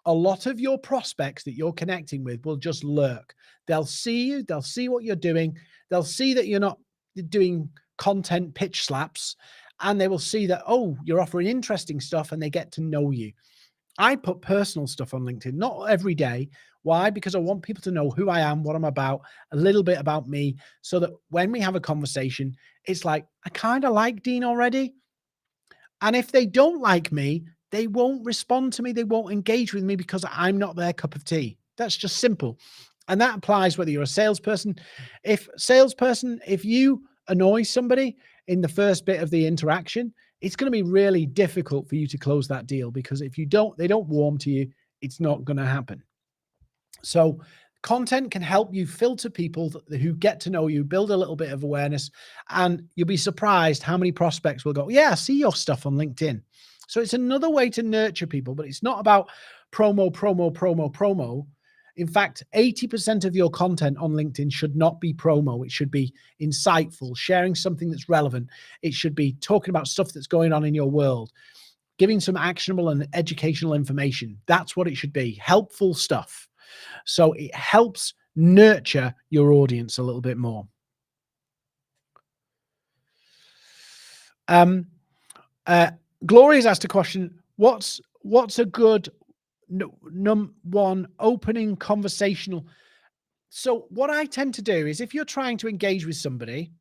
A lot of your prospects that you're connecting with will just lurk. They'll see you. They'll see what you're doing. They'll see that you're not doing content pitch slaps, and they will see that, oh, you're offering interesting stuff, and they get to know you. I put personal stuff on LinkedIn, not every day. Why? Because I want people to know who I am, what I'm about, a little bit about me, so that when we have a conversation, it's like, I kind of like Dean already. And if they don't like me, they won't respond to me. They won't engage with me because I'm not their cup of tea. That's just simple. And that applies whether you're a salesperson. If you annoy somebody in the first bit of the interaction, it's going to be really difficult for you to close that deal, because if they don't warm to you, it's not going to happen. So content can help you filter people who get to know you, build a little bit of awareness, and you'll be surprised how many prospects will go, yeah, I see your stuff on LinkedIn. So it's another way to nurture people, but it's not about promo. In fact, 80% of your content on LinkedIn should not be promo. It should be insightful, sharing something that's relevant. It should be talking about stuff that's going on in your world, giving some actionable and educational information. That's what it should be, helpful stuff. So it helps nurture your audience a little bit more. Gloria's asked a question. What's What's a good one opening conversational? So what I tend to do is if you're trying to engage with somebody,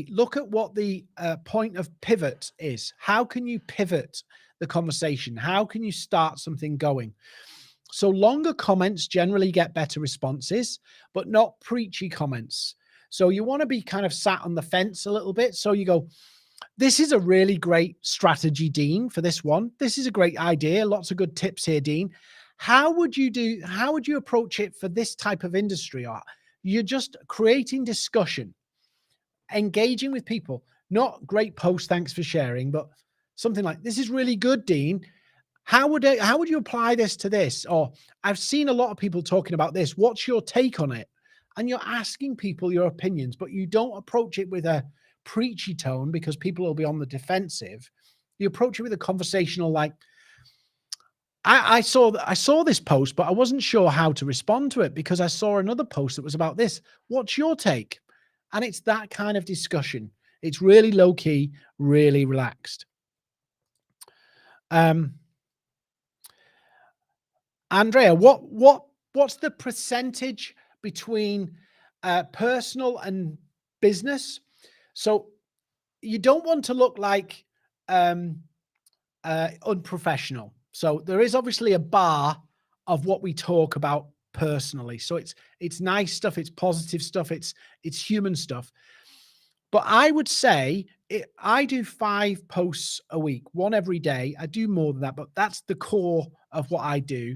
look at what the point of pivot is. How can you pivot the conversation? How can you start something going? So longer comments generally get better responses, but not preachy comments. So you want to be kind of sat on the fence a little bit. So you go, this is a really great strategy, Dean, for this one. This is a great idea. Lots of good tips here, Dean. How would you approach it for this type of industry? Or you're just creating discussion, engaging with people, not great post, thanks for sharing, but something like, this is really good, Dean. How would you apply this to this? Or I've seen a lot of people talking about this. What's your take on it? And you're asking people your opinions, but you don't approach it with a preachy tone because people will be on the defensive. You approach it with a conversational, like, I saw this post, but I wasn't sure how to respond to it because I saw another post that was about this. What's your take? And it's that kind of discussion. It's really low key, really relaxed. Andrea, what's the percentage between personal and business? So you don't want to look like unprofessional. So there is obviously a bar of what we talk about personally. So it's nice stuff, it's positive stuff, it's human stuff. But I would say I do 5 posts a week, one every day. I do more than that, but that's the core of what I do.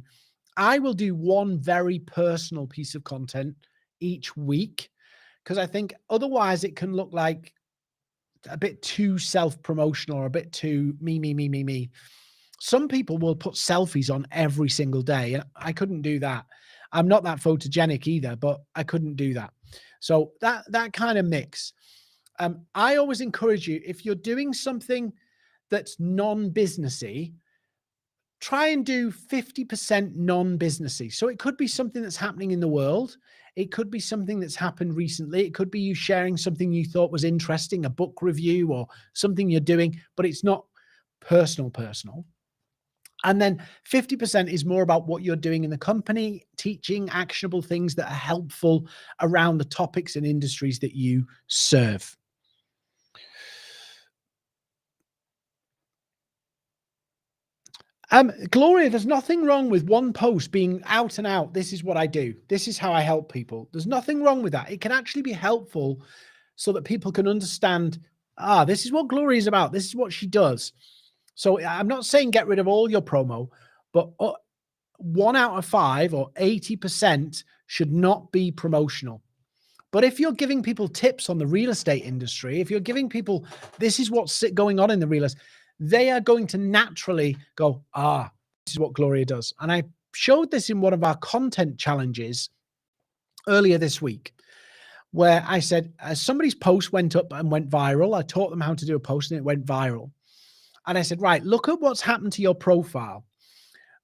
I will do one very personal piece of content each week because I think otherwise it can look like a bit too self-promotional or a bit too me. Some people will put selfies on every single day, and I couldn't do that. I'm not that photogenic either, but I couldn't do that. So that kind of mix. I always encourage you, if you're doing something that's non-businessy, try and do 50% non-businessy. So it could be something that's happening in the world. It could be something that's happened recently. It could be you sharing something you thought was interesting, a book review or something you're doing, but it's not personal. And then 50% is more about what you're doing in the company, teaching actionable things that are helpful around the topics and industries that you serve. Gloria, there's nothing wrong with one post being out and out. This is what I do. This is how I help people. There's nothing wrong with that. It can actually be helpful so that people can understand, this is what Gloria is about. This is what she does. So I'm not saying get rid of all your promo, but 1 out of 5 or 80% should not be promotional. But if you're giving people tips on the real estate industry, if you're giving people, this is what's going on in the real estate, they are going to naturally go, this is what Gloria does. And I showed this in one of our content challenges earlier this week, where I said, somebody's post went up and went viral. I taught them how to do a post and it went viral. And I said, right, look at what's happened to your profile.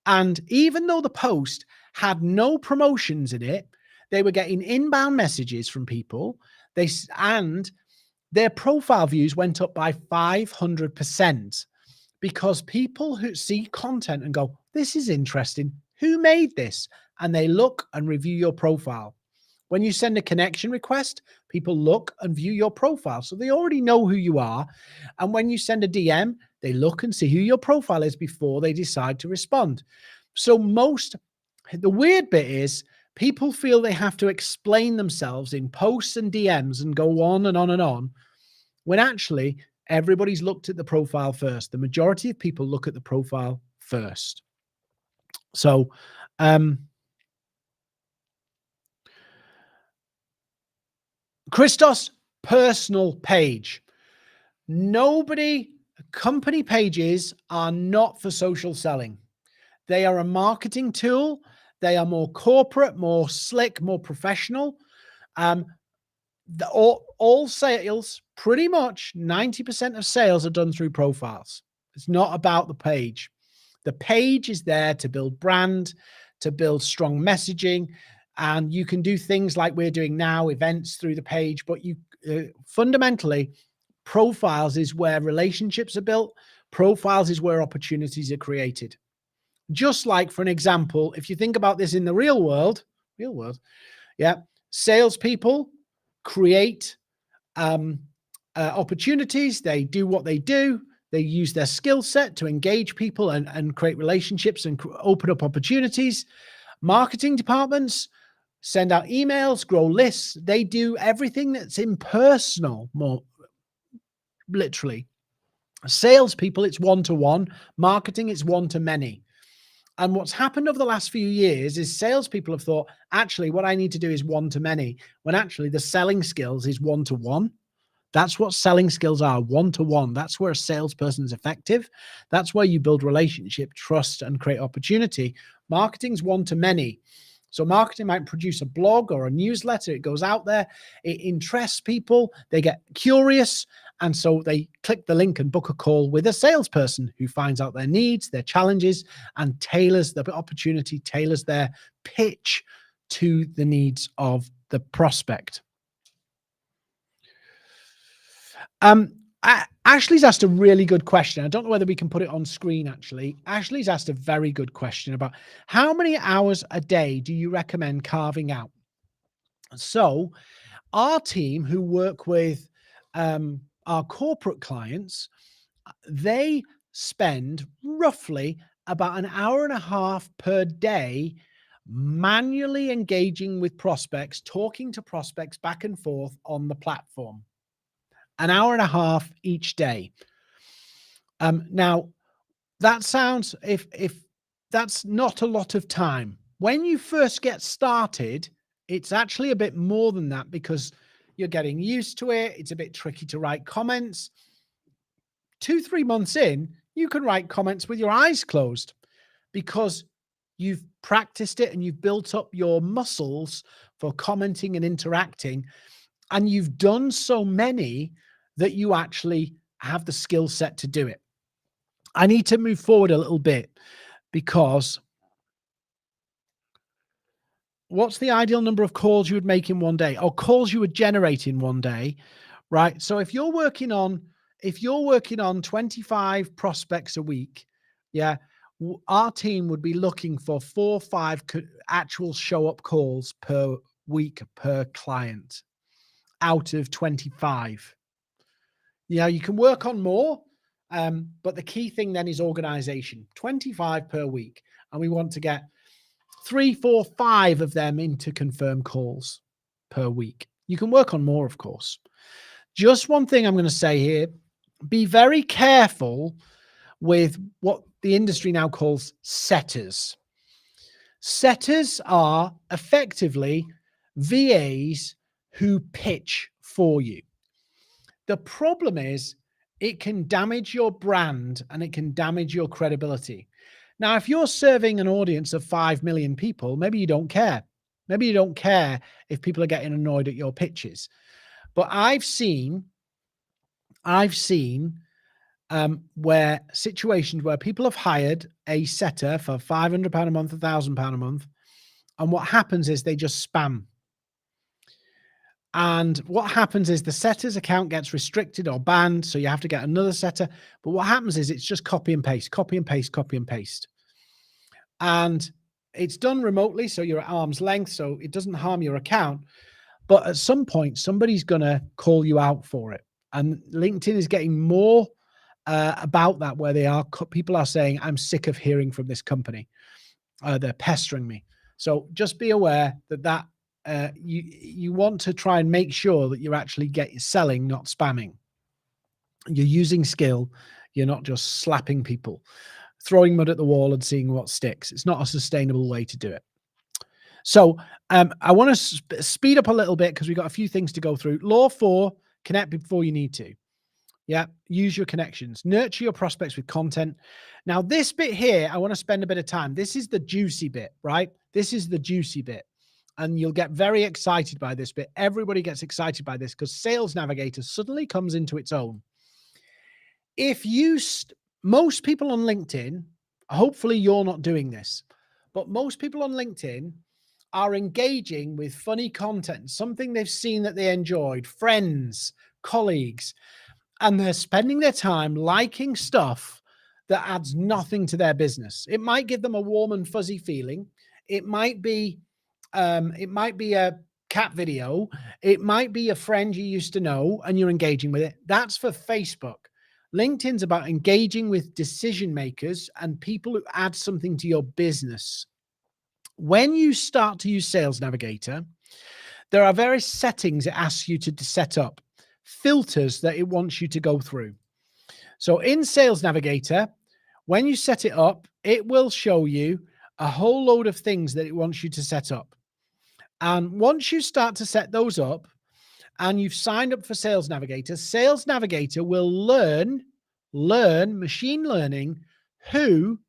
And even though the post had no promotions in it, they were getting inbound messages from people. And their profile views went up by 500% because people who see content and go, this is interesting. Who made this? And they look and review your profile. When you send a connection request, people look and view your profile. So they already know who you are. And when you send a DM, they look and see who your profile is before they decide to respond. So the weird bit is people feel they have to explain themselves in posts and DMs and go on and on and on, when actually everybody's looked at the profile first. The majority of people look at the profile first. So, Christos, personal page. Company pages are not for social selling. They are a marketing tool. They are more corporate, more slick, more professional. All sales, pretty much 90% of sales are done through profiles. It's not about the page. The page is there to build brand, to build strong messaging, and you can do things like we're doing now, events through the page, but you fundamentally, Profiles is where relationships are built. Profiles is where opportunities are created. Just like, for an example, if you think about this in the real world, yeah, salespeople create opportunities. They do what they do. They use their skill set to engage people and create relationships and open up opportunities. Marketing departments send out emails, grow lists. They do everything that's impersonal, more literally. Salespeople, it's one-to-one. Marketing, it's one-to-many. And what's happened over the last few years is salespeople have thought, actually, what I need to do is one-to-many, when actually the selling skills is one-to-one. That's what selling skills are, one-to-one. That's where a salesperson is effective. That's where you build relationship, trust, and create opportunity. Marketing's one-to-many. So marketing might produce a blog or a newsletter. It goes out there. It interests people. They get curious. And so they click the link and book a call with a salesperson who finds out their needs, their challenges, and tailors the opportunity, tailors their pitch to the needs of the prospect. Ashley's asked a really good question. I don't know whether we can put it on screen, actually. Ashley's asked a very good question about how many hours a day do you recommend carving out? So our team who work with our corporate clients, they spend roughly about an hour and a half per day manually engaging with prospects, talking to prospects back and forth on the platform. An hour and a half each day. Now, that sounds, if that's not a lot of time. When you first get started, it's actually a bit more than that because you're getting used to it. It's a bit tricky to write comments. 2-3 months in, you can write comments with your eyes closed because you've practiced it and you've built up your muscles for commenting and interacting. And you've done so many that you actually have the skill set to do it. I need to move forward a little bit because what's the ideal number of calls you would make in one day, or calls you would generate in one day, right? So if you're working on 25 prospects a week, yeah, our team would be looking for 4 or 5 actual show up calls per week per client out of 25. Yeah, you can work on more, but the key thing then is organization. 25 per week, and we want to get 3, 4, 5 of them into confirmed calls per week. You can work on more, of course. Just one thing I'm going to say here, be very careful with what the industry now calls setters. Setters are effectively VAs who pitch for you. The problem is it can damage your brand and it can damage your credibility. Now, if you're serving an audience of 5 million people, maybe you don't care. Maybe you don't care if people are getting annoyed at your pitches. But I've seen where situations where people have hired a setter for £500 a month, £1,000 a month, and what happens is they just spam. And what happens is the setter's account gets restricted or banned, so you have to get another setter. But what happens is it's just copy and paste, copy and paste, copy and paste. And it's done remotely, so you're at arm's length, so it doesn't harm your account. But at some point, somebody's going to call you out for it. And LinkedIn is getting more about that, where people are saying, I'm sick of hearing from this company. They're pestering me. So just be aware that you want to try and make sure that you're actually selling, not spamming. You're using skill. You're not just slapping people, throwing mud at the wall and seeing what sticks. It's not a sustainable way to do it. So I want to speed up a little bit because we've got a few things to go through. Law 4, connect before you need to. Yeah, use your connections. Nurture your prospects with content. Now, this bit here, I want to spend a bit of time. This is the juicy bit, right? This is the juicy bit. And you'll get very excited by this bit. Everybody gets excited by this because Sales Navigator suddenly comes into its own. If most people on LinkedIn, hopefully you're not doing this, but most people on LinkedIn are engaging with funny content, something they've seen that they enjoyed, friends, colleagues. and they're spending their time liking stuff that adds nothing to their business. It might give them a warm and fuzzy feeling. It might be a cat video. It might be a friend you used to know and you're engaging with it. That's for Facebook. LinkedIn's about engaging with decision makers and people who add something to your business. When you start to use Sales Navigator, there are various settings it asks you to set up, filters that it wants you to go through. So in Sales Navigator, when you set it up, it will show you a whole load of things that it wants you to set up. And once you start to set those up and you've signed up for Sales Navigator will learn machine learning who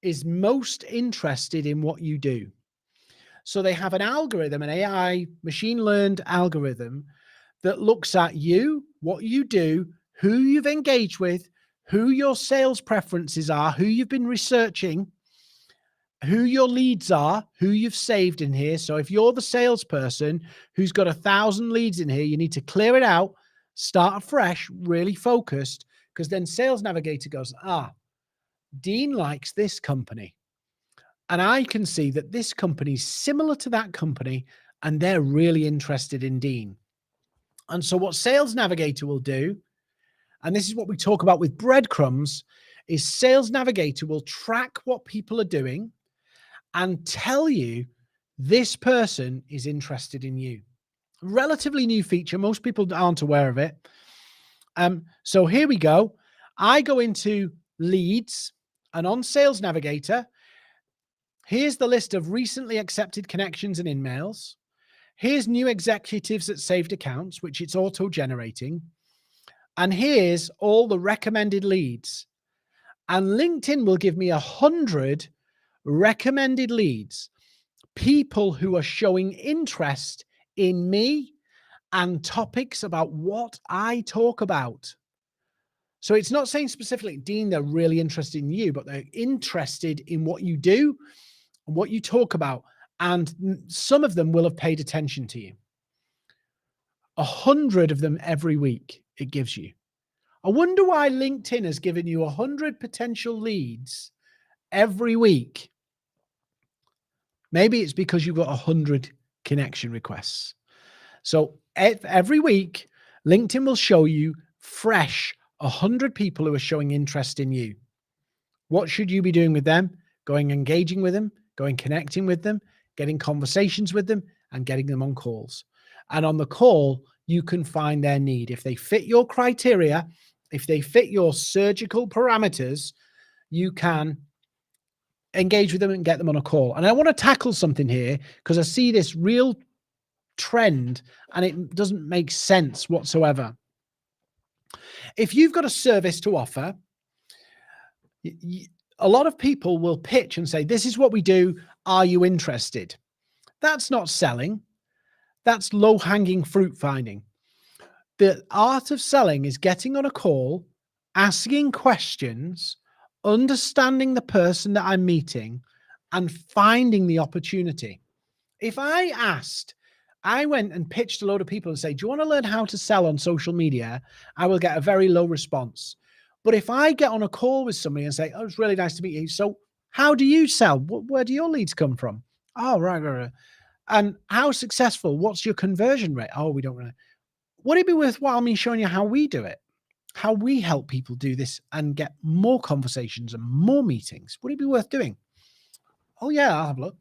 is most interested in what you do. So they have an algorithm, an AI machine learned algorithm that looks at you, what you do, who you've engaged with, who your sales preferences are, who you've been researching, who your leads are, who you've saved in here. So if you're the salesperson who's got 1,000 leads in here, you need to clear it out, start afresh, really focused, because then Sales Navigator goes, Dean likes this company. And I can see that this company is similar to that company and they're really interested in Dean. And so what Sales Navigator will do, and this is what we talk about with breadcrumbs, is Sales Navigator will track what people are doing and tell you this person is interested in you. Relatively new feature. Most people aren't aware of it. So here we go. I go into leads and on Sales Navigator, here's the list of recently accepted connections and emails. Here's new executives that saved accounts, which it's auto-generating. And here's all the recommended leads. And LinkedIn will give me 100 recommended leads, people who are showing interest in me and topics about what I talk about. So it's not saying specifically, Dean, they're really interested in you, but they're interested in what you do and what you talk about. And some of them will have paid attention to you. 100 of them every week it gives you. I wonder why LinkedIn has given you 100 potential leads every week. Maybe it's because you've got 100 connection requests. So every week, LinkedIn will show you fresh 100 people who are showing interest in you. What should you be doing with them? Going engaging with them, going connecting with them, getting conversations with them, and getting them on calls. And on the call, you can find their need. If they fit your criteria, if they fit your surgical parameters, you can engage with them and get them on a call. And I want to tackle something here because I see this real trend and it doesn't make sense whatsoever. If you've got a service to offer, a lot of people will pitch and say, this is what we do. Are you interested? That's not selling. That's low-hanging fruit finding. The art of selling is getting on a call, asking questions, understanding the person that I'm meeting, and finding the opportunity. If I went and pitched a load of people and say, do you want to learn how to sell on social media? I will get a very low response. But if I get on a call with somebody and say, oh, it's really nice to meet you. So how do you sell? Where do your leads come from? Oh, right. And how successful? What's your conversion rate? Oh, we don't really. Would it be worthwhile me showing you how we do it? How we help people do this and get more conversations and more meetings? Would it be worth doing? Oh, yeah, I'll have a look.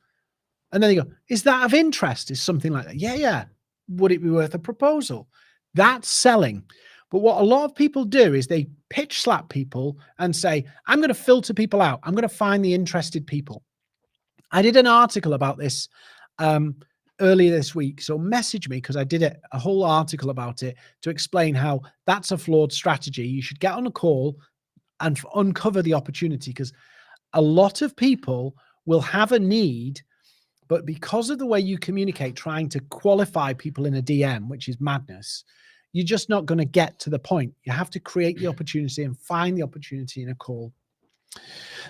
And then they go, is that of interest? Is something like that? Yeah. Would it be worth a proposal? That's selling. But what a lot of people do is they pitch slap people and say, I'm going to filter people out. I'm going to find the interested people. I did an article about this earlier this week. So message me because I did a whole article about it to explain how that's a flawed strategy. You should get on a call and uncover the opportunity because a lot of people will have a need, but because of the way you communicate, trying to qualify people in a DM, which is madness, you're just not going to get to the point. You have to create the opportunity and find the opportunity in a call.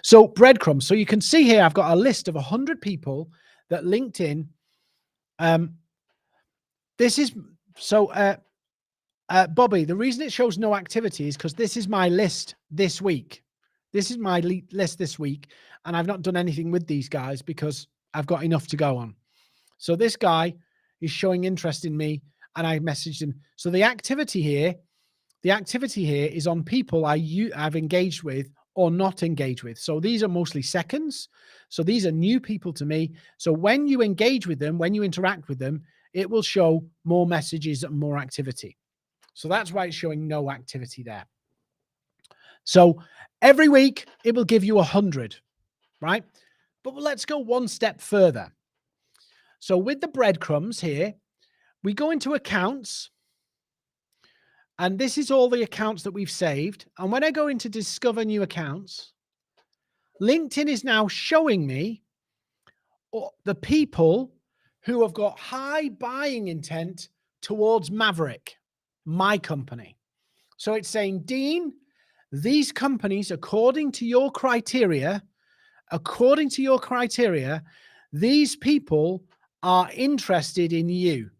So breadcrumbs. So you can see here, I've got a list of 100 people that LinkedIn, Bobby, the reason it shows no activity is because this is my list this week. This is my list this week, and I've not done anything with these guys because I've got enough to go on. So this guy is showing interest in me, and I messaged him. So the activity here is on people I've engaged with or not engaged with. So these are mostly seconds. So these are new people to me. So when you engage with them, when you interact with them, it will show more messages and more activity. So that's why it's showing no activity there. So every week it will give you 100, right? But let's go one step further. So with the breadcrumbs here, we go into accounts, and this is all the accounts that we've saved. And when I go into discover new accounts, LinkedIn is now showing me the people who have got high buying intent towards Maverick, my company. So it's saying, Dean, these companies, according to your criteria, these people are interested in you,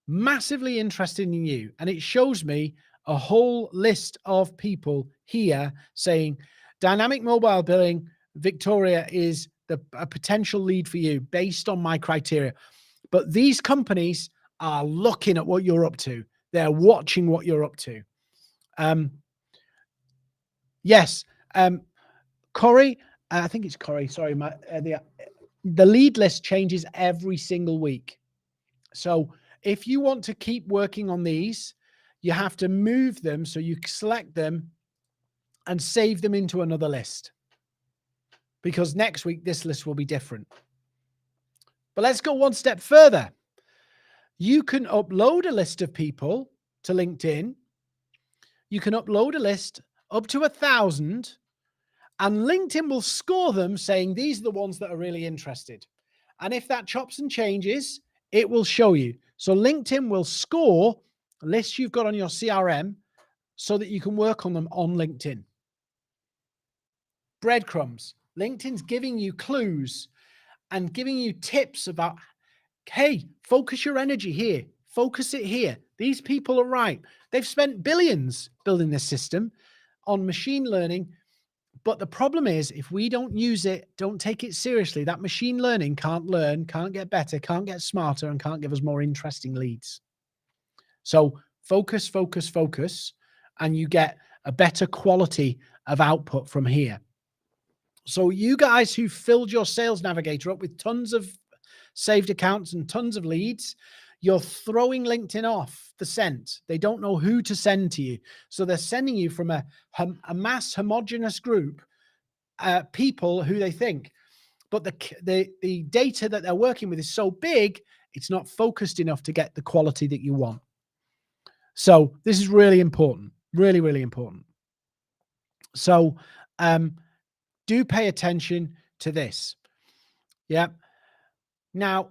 massively interested in you. And it shows me a whole list of people here saying Dynamic Mobile Billing, Victoria is a potential lead for you based on my criteria. But these companies are looking at what you're up to. They're watching what you're up to. Yes. Corey, I think it's Corey. Sorry, the lead list changes every single week. So if you want to keep working on these, you have to move them. So you select them and save them into another list, because next week this list will be different. But let's go one step further. You can upload a list of people to LinkedIn. You can upload a list up to 1,000, and LinkedIn will score them saying these are the ones that are really interested. And if that chops and changes, it will show you. So LinkedIn will score lists you've got on your CRM so that you can work on them on LinkedIn. Breadcrumbs. LinkedIn's giving you clues and giving you tips about, hey, focus your energy here. Focus it here. These people are right. They've spent billions building this system on machine learning. But the problem is, if we don't use it, don't take it seriously, that machine learning can't learn, can't get better, can't get smarter, and can't give us more interesting leads. So focus, focus, focus, and you get a better quality of output from here. So you guys who filled your Sales Navigator up with tons of saved accounts and tons of leads, you're throwing LinkedIn off the scent. They don't know who to send to you. So they're sending you from a mass homogenous group, people who they think. But the data that they're working with is so big, it's not focused enough to get the quality that you want. So this is really important, really, really important. So do pay attention to this. Yeah. Now,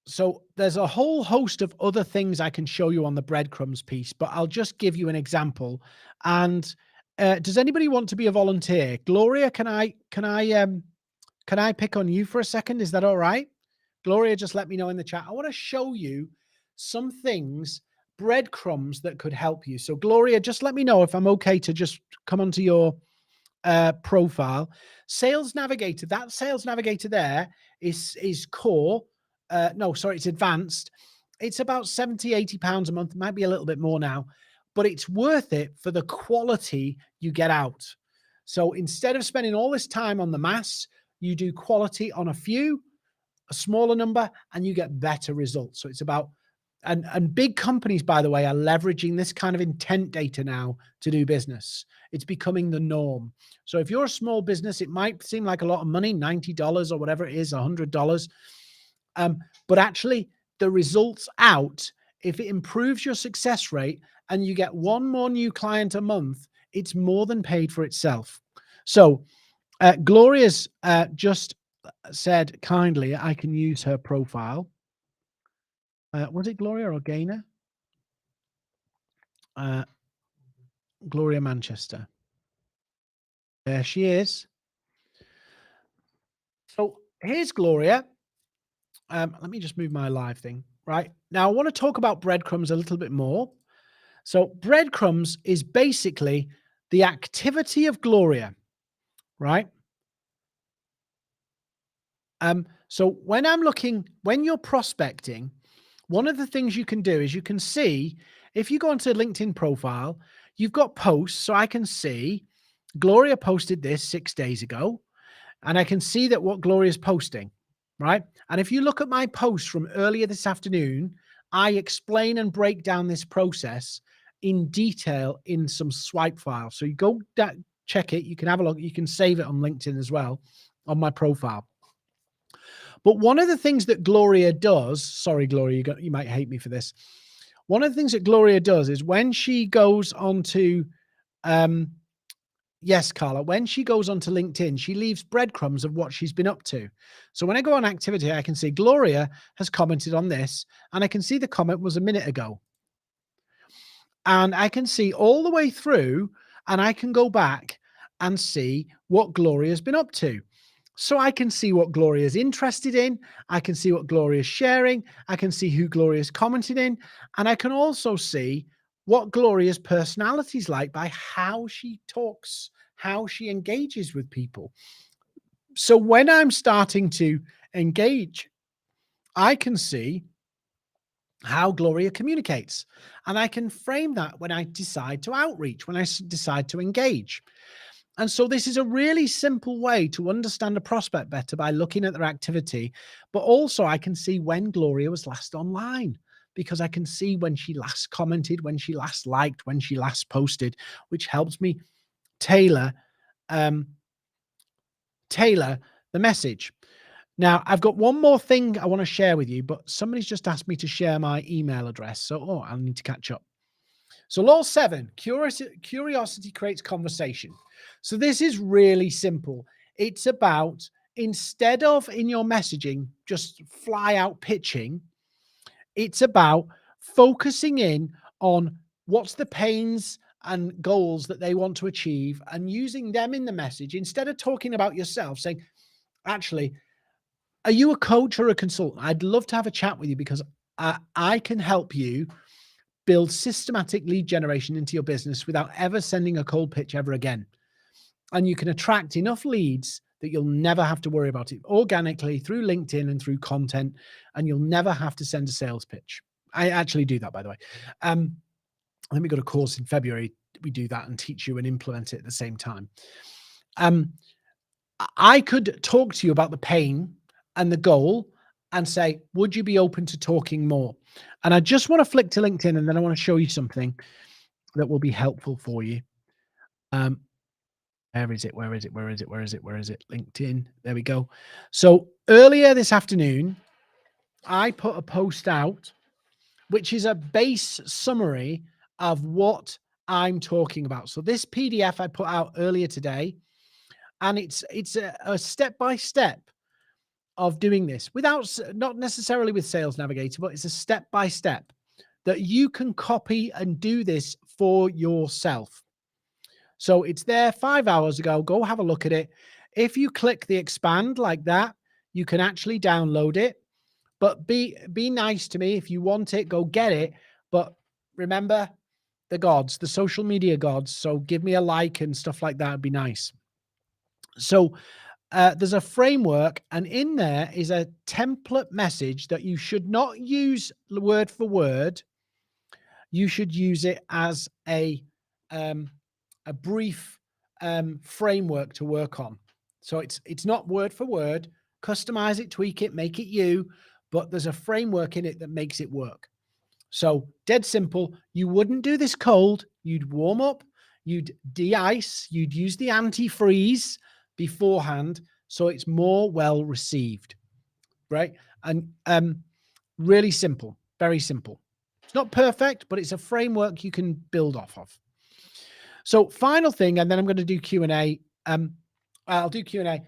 so there's a whole host of other things I can show you on the breadcrumbs piece, but I'll just give you an example. And does anybody want to be a volunteer? Gloria, can I pick on you for a second? Is that all right? Gloria, just let me know in the chat. I want to show you some things, breadcrumbs that could help you. So Gloria, just let me know if I'm okay to just come onto your profile. Sales Navigator, that Sales Navigator there is core. No, sorry, it's advanced. It's about 70, 80 pounds a month. It might be a little bit more now, but it's worth it for the quality you get out. So instead of spending all this time on the mass, you do quality on a few, a smaller number, and you get better results. So it's about, and big companies, by the way, are leveraging this kind of intent data now to do business. It's becoming the norm. So if you're a small business, it might seem like a lot of money, $90 or whatever it is, $100. But actually the results out, if it improves your success rate and you get one more new client a month, it's more than paid for itself. So Gloria's just said kindly, I can use her profile. Was it Gloria or Gaynor? Gloria Manchester. There she is. So here's Gloria. Let me just move my live thing. Right now, I want to talk about breadcrumbs a little bit more. So breadcrumbs is basically the activity of Gloria, right? So when you're prospecting, one of the things you can do is you can see, if you go onto LinkedIn profile, you've got posts. So I can see Gloria posted this 6 days ago, and I can see that what Gloria's posting, right? And if you look at my post from earlier this afternoon, I explain and break down this process in detail in some swipe files. So you go check it. You can have a look. You can save it on LinkedIn as well on my profile. But one of the things that Gloria does, sorry, Gloria, you might hate me for this. One of the things that Gloria does is when she goes onto, yes, Carla, when she goes onto LinkedIn, she leaves breadcrumbs of what she's been up to. So when I go on activity, I can see Gloria has commented on this, and I can see the comment was a minute ago. And I can see all the way through, and I can go back and see what Gloria's been up to. So I can see what Gloria's interested in. I can see what Gloria's sharing. I can see who Gloria's commented in. And I can also see what Gloria's personality is like by how she talks, how she engages with people. So when I'm starting to engage, I can see how Gloria communicates. And I can frame that when I decide to outreach, when I decide to engage. And so this is a really simple way to understand a prospect better by looking at their activity. But also I can see when Gloria was last online, because I can see when she last commented, when she last liked, when she last posted, which helps me tailor the message. Now, I've got one more thing I want to share with you, but somebody's just asked me to share my email address. So, I'll need to catch up. So law 7, curiosity creates conversation. So this is really simple. It's about, instead of in your messaging, just fly out pitching, it's about focusing in on what's the pains and goals that they want to achieve and using them in the message instead of talking about yourself, saying, actually, are you a coach or a consultant? I'd love to have a chat with you because I can help you build systematic lead generation into your business without ever sending a cold pitch ever again. And you can attract enough leads that you'll never have to worry about it organically through LinkedIn and through content, and you'll never have to send a sales pitch. I actually do that, by the way. Let me go to course in February. We do that and teach you and implement it at the same time. I could talk to you about the pain and the goal and say, would you be open to talking more? And I just want to flick to LinkedIn, and then I want to show you something that will be helpful for you. Where is it? LinkedIn. There we go. So earlier this afternoon, I put a post out, which is a base summary of what I'm talking about. So this PDF I put out earlier today, and it's a step-by-step of doing this not necessarily with Sales Navigator, but it's a step-by-step that you can copy and do this for yourself. So it's there 5 hours ago. Go have a look at it. If you click the expand like that, you can actually download it. But be nice to me. If you want it, go get it. But remember the gods, the social media gods. So give me a like and stuff like that would be nice. So there's a framework, and in there is a template message that you should not use word for word. You should use it as a brief framework to work on. So it's not word for word. Customize it, tweak it, make it you, but there's a framework in it that makes it work. So dead simple. You wouldn't do this cold. You'd warm up, you'd de-ice, you'd use the antifreeze beforehand, so it's more well received, right? And really simple, very simple. It's not perfect, but it's a framework you can build off of. So final thing, and then I'm going to do Q&A. I'll do Q&A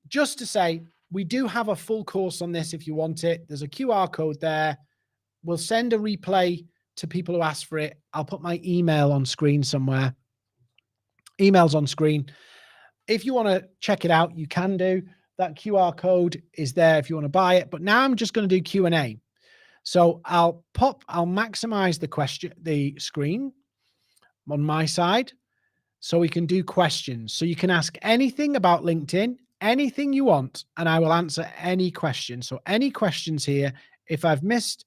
just to say we do have a full course on this if you want it. There's a QR code there. We'll send a replay to people who ask for it. I'll put my email on screen somewhere. Email's on screen. If you want to check it out, you can do. That QR code is there if you want to buy it. But now I'm just going to do Q&A. So I'll maximize the screen. on my side so we can do questions. So you can ask anything about LinkedIn, anything you want, and I will answer any question. So any questions here, if I've missed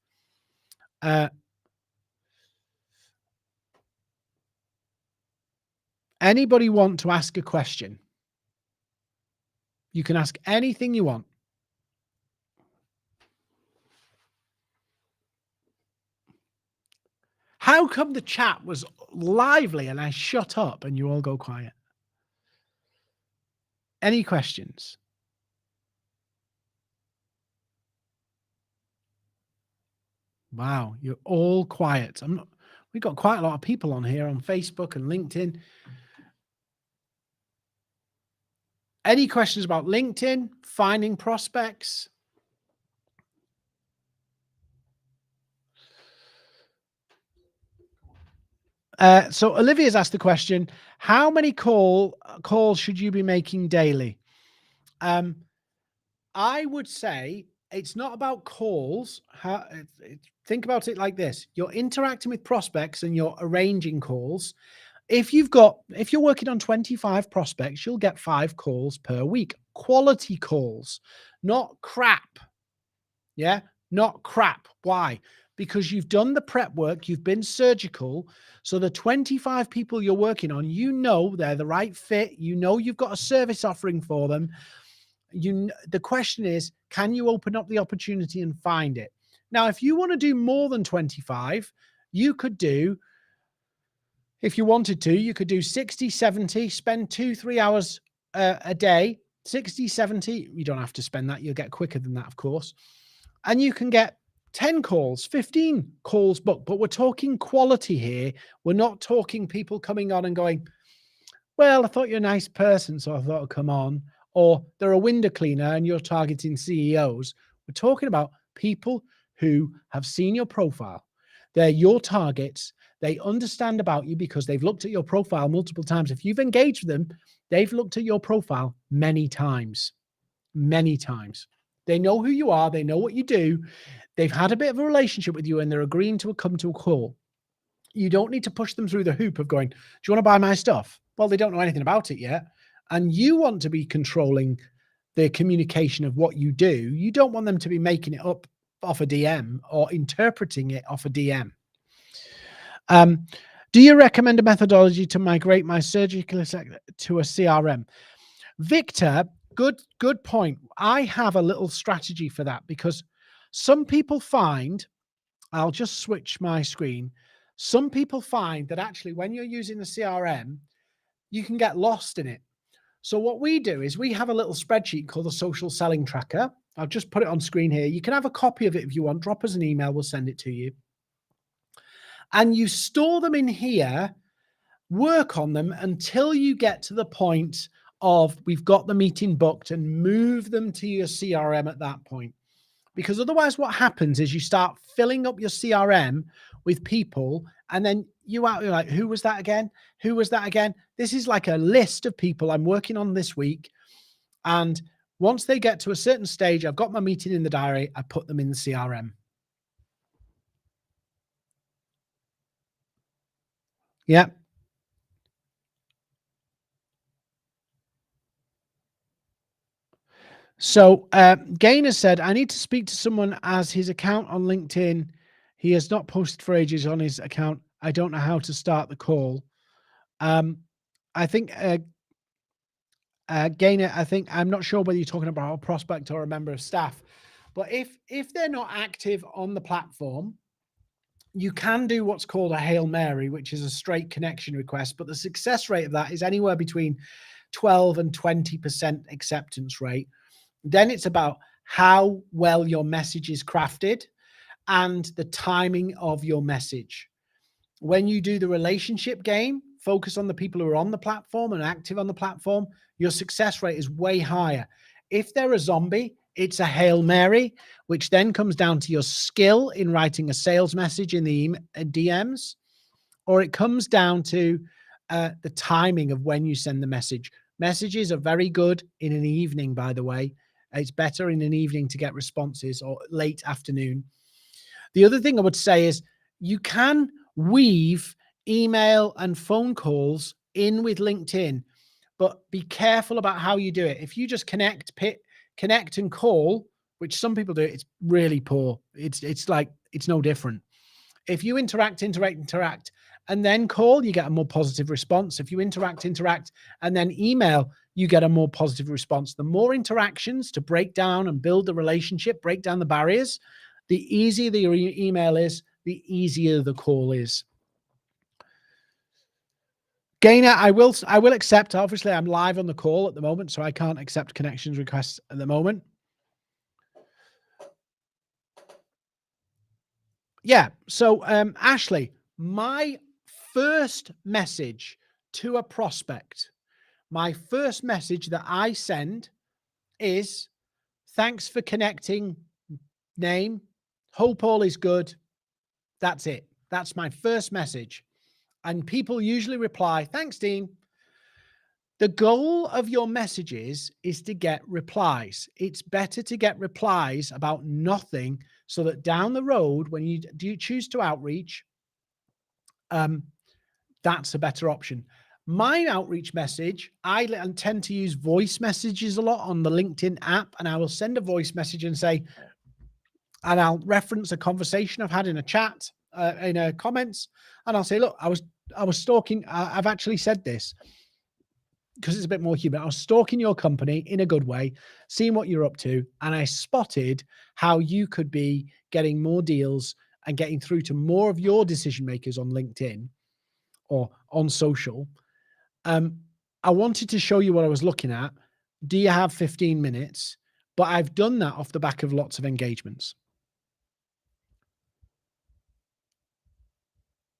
anybody want to ask a question? You can ask anything you want. How come the chat was lively and I shut up and you all go quiet? Any questions? Wow, you're all quiet. We've got quite a lot of people on here on Facebook and LinkedIn. Any questions about LinkedIn, finding prospects? So Olivia's asked the question, how many calls should you be making daily? I would say it's not about calls. Think about it like this. You're interacting with prospects and you're arranging calls. If you're working on 25 prospects, you'll get 5 calls per week. Quality calls, not crap. Yeah, not crap. Why? Because you've done the prep work, you've been surgical. So the 25 people you're working on, you know they're the right fit. You know you've got a service offering for them. The question is, can you open up the opportunity and find it? Now, if you want to do more than 25, you could do, if you wanted to, you could do 60, 70, spend 2-3 hours a day, 60, 70. You don't have to spend that. You'll get quicker than that, of course. And you can get 10 calls, 15 calls booked. But we're talking quality here. We're not talking people coming on and going, well, I thought you're a nice person, so I thought I'd come on. Or they're a window cleaner and you're targeting CEOs. We're talking about people who have seen your profile. They're your targets. They understand about you because they've looked at your profile multiple times. If you've engaged with them, they've looked at your profile many times. Many times. They know who you are. They know what you do. They've had a bit of a relationship with you and they're agreeing to come to a call. You don't need to push them through the hoop of going, do you want to buy my stuff? Well, they don't know anything about it yet. And you want to be controlling the communication of what you do. You don't want them to be making it up off a DM or interpreting it off a DM. Do you recommend a methodology to migrate my surgical to a CRM? Victor, good point. I have a little strategy for that because some people find, I'll just switch my screen. Some people find that actually when you're using the CRM, you can get lost in it. So what we do is we have a little spreadsheet called the Social Selling Tracker. I'll just put it on screen here. You can have a copy of it if you want. Drop us an email. We'll send it to you. And you store them in here, work on them until you get to the point of we've got the meeting booked and move them to your CRM at that point. Because otherwise what happens is you start filling up your CRM with people and then you're like, who was that again? Who was that again? This is like a list of people I'm working on this week. And once they get to a certain stage, I've got my meeting in the diary, I put them in the CRM. Yeah. So Gaynor said, I need to speak to someone as his account on LinkedIn. He has not posted for ages on his account. I don't know how to start the call. I think Gaynor, I'm not sure whether you're talking about a prospect or a member of staff, but if they're not active on the platform, you can do what's called a Hail Mary, which is a straight connection request, but the success rate of that is anywhere between 12 and 20% acceptance rate. Then it's about how well your message is crafted and the timing of your message. When you do the relationship game, focus on the people who are on the platform and active on the platform, your success rate is way higher. If they're a zombie, it's a Hail Mary, which then comes down to your skill in writing a sales message in the DMs, or it comes down to the timing of when you send the message. Messages are very good in an evening, by the way. It's better in an evening to get responses or late afternoon. The other thing I would say is you can weave email and phone calls in with LinkedIn, but be careful about how you do it. If you just connect and call, which some people do, it's really poor. It's like, it's no different. If you interact, and then call, you get a more positive response. If you interact, and then email, you get a more positive response. The more interactions to break down and build the relationship, break down the barriers, the easier the email is, the easier the call is. Gainer, I will accept. Obviously, I'm live on the call at the moment, so I can't accept connections requests at the moment. Yeah. So, Ashley, my first message to a prospect, my first message that I send is, thanks for connecting, name, hope all is good. That's it. That's my first message. And people usually reply, thanks, Dean. The goal of your messages is to get replies. It's better to get replies about nothing, so that down the road, when you do choose to outreach, that's a better option. My outreach message, I tend to use voice messages a lot on the LinkedIn app, and I will send a voice message and say, and I'll reference a conversation I've had in a chat, in a comments, and I'll say, look, I was stalking. I've actually said this because it's a bit more human. I was stalking your company in a good way, seeing what you're up to, and I spotted how you could be getting more deals and getting through to more of your decision makers on LinkedIn or on social. I wanted to show you what I was looking at. Do you have 15 minutes? But I've done that off the back of lots of engagements.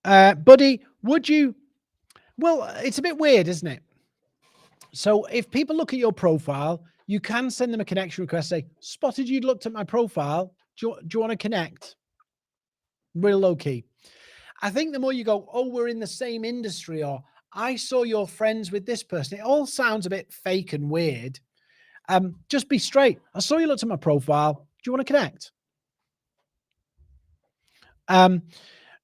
Buddy, would you? Well, it's a bit weird, isn't it? So if people look at your profile, you can send them a connection request, say, spotted you'd looked at my profile. Do you want to connect? Real low key. I think the more you go, oh, we're in the same industry, or I saw you're friends with this person. It all sounds a bit fake and weird. Just be straight. I saw you looked at my profile. Do you want to connect?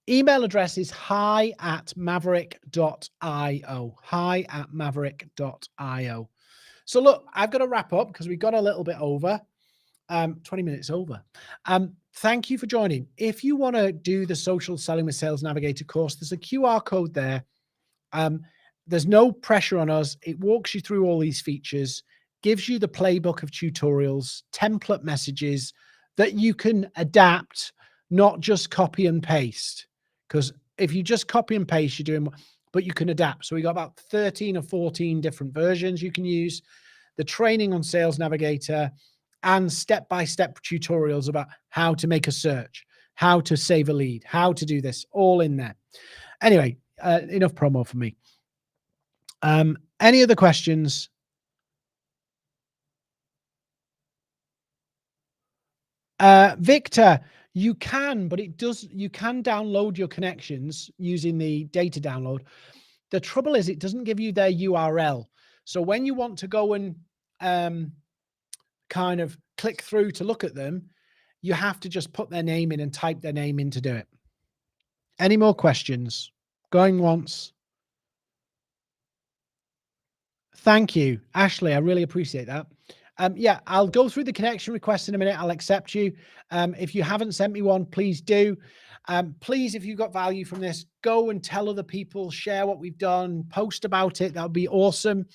Email address is hi@maverick.io. Hi@maverick.io. So look, I've got to wrap up because we got a little bit over, 20 minutes over. Thank you for joining. If you want to do the Social Selling with Sales Navigator course, there's a QR code there. There's no pressure on us. It walks you through all these features, gives you the playbook of tutorials, template messages that you can adapt, not just copy and paste. Because if you just copy and paste, you're doing, but you can adapt. So we got about 13 or 14 different versions you can use. The training on Sales Navigator and step-by-step tutorials about how to make a search, how to save a lead, how to do this, all in there. Anyway, enough promo for me. Any other questions? Victor, you can, but you can download your connections using the data download. The trouble is it doesn't give you their URL. So when you want to go and kind of click through to look at them, you have to just put their name in and type their name in to do it. Any more questions? Going once. Thank you, Ashley. I really appreciate that. Yeah, I'll go through the connection request in a minute. I'll accept you. If you haven't sent me one, please do. Please, if you got value from this, go and tell other people, share what we've done, post about it. That would be awesome.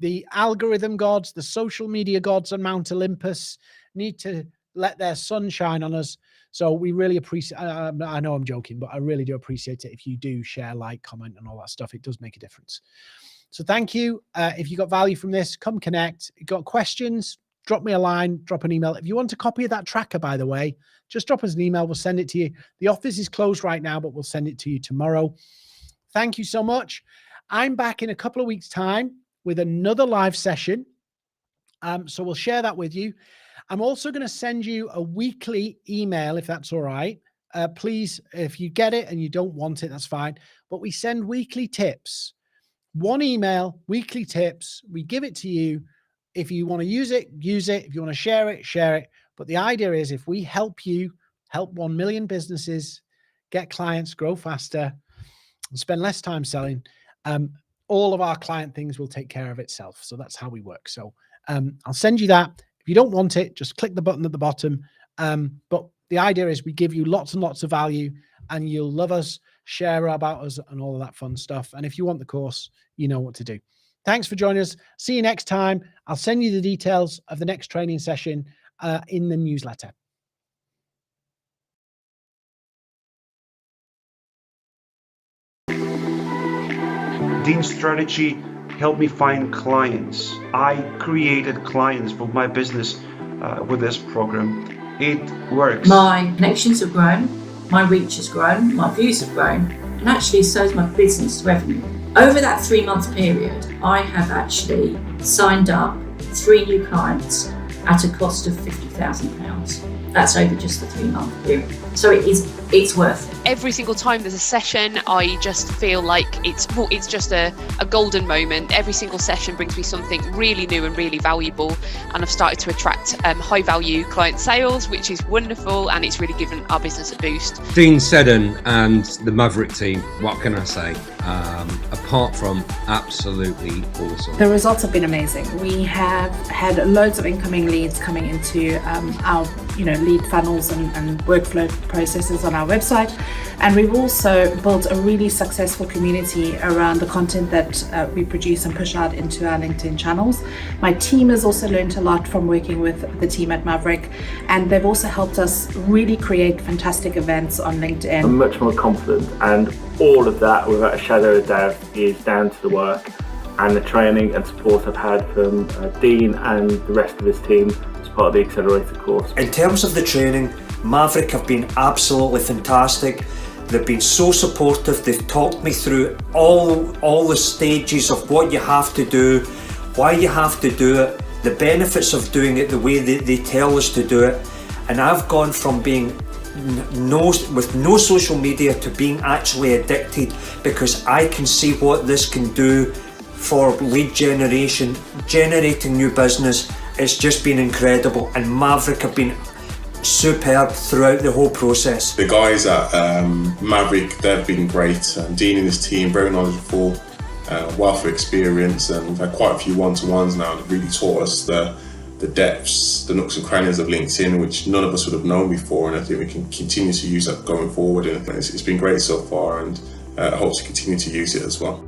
The algorithm gods, the social media gods on Mount Olympus need to let their sun shine on us. So we really appreciate, I know I'm joking, but I really do appreciate it if you do share, like, comment, and all that stuff. It does make a difference. So thank you. If you got value from this, come connect. If you got questions, drop me a line, drop an email. If you want a copy of that tracker, by the way, just drop us an email. We'll send it to you. The office is closed right now, but we'll send it to you tomorrow. Thank you so much. I'm back in a couple of weeks' time with another live session. So we'll share that with you. I'm also going to send you a weekly email, if that's all right. Please, if you get it and you don't want it, that's fine. But we send weekly tips. One email, weekly tips. We give it to you. If you want to use it, use it. If you want to share it, share it. But the idea is, if we help you help 1 million businesses get clients, grow faster, spend less time selling, all of our client things will take care of itself. So that's how we work. So I'll send you that. If you don't want it, just click the button at the bottom. But the idea is we give you lots and lots of value, and you'll love us, share about us, and all of that fun stuff. And if you want the course, you know what to do. Thanks for joining us. See you next time. I'll send you the details of the next training session in the newsletter. Dean's strategy helped me find clients. I created clients for my business with this program. It works. My connections have grown, my reach has grown, my views have grown, and actually so has my business revenue. Over that 3-month period, I have actually signed up 3 new clients at a cost of £50,000. That's over just the 3-month period. So it's worth it. Every single time there's a session, I just feel like it's just a golden moment. Every single session brings me something really new and really valuable, and I've started to attract high value client sales, which is wonderful, and it's really given our business a boost. Dean Seddon and the Maverick team, what can I say? Apart from absolutely awesome. The results have been amazing. We have had loads of incoming leads coming into our lead funnels and workflow processes on our website, and we've also built a really successful community around the content that we produce and push out into our LinkedIn channels. My team has also learned a lot from working with the team at Maverick, and they've also helped us really create fantastic events on LinkedIn. I'm much more confident, and all of that, without a shadow of a doubt, is down to the work and the training and support I've had from Dean and the rest of his team as part of the Accelerator course. In terms of the training, Maverick have been absolutely fantastic. They've been so supportive. They've talked me through all the stages of what you have to do, why you have to do it, the benefits of doing it the way they tell us to do it. And I've gone from being with no social media to being actually addicted, because I can see what this can do for lead generation, generating new business. It's just been incredible, and Maverick have been superb throughout the whole process. The guys at Maverick, they've been great. Dean and his team, very knowledgeable, wealth of experience, and we've had quite a few one-to-ones now that really taught us the depths, the nooks and crannies of LinkedIn, which none of us would have known before, and I think we can continue to use that going forward. And it's been great so far, and I hope to continue to use it as well.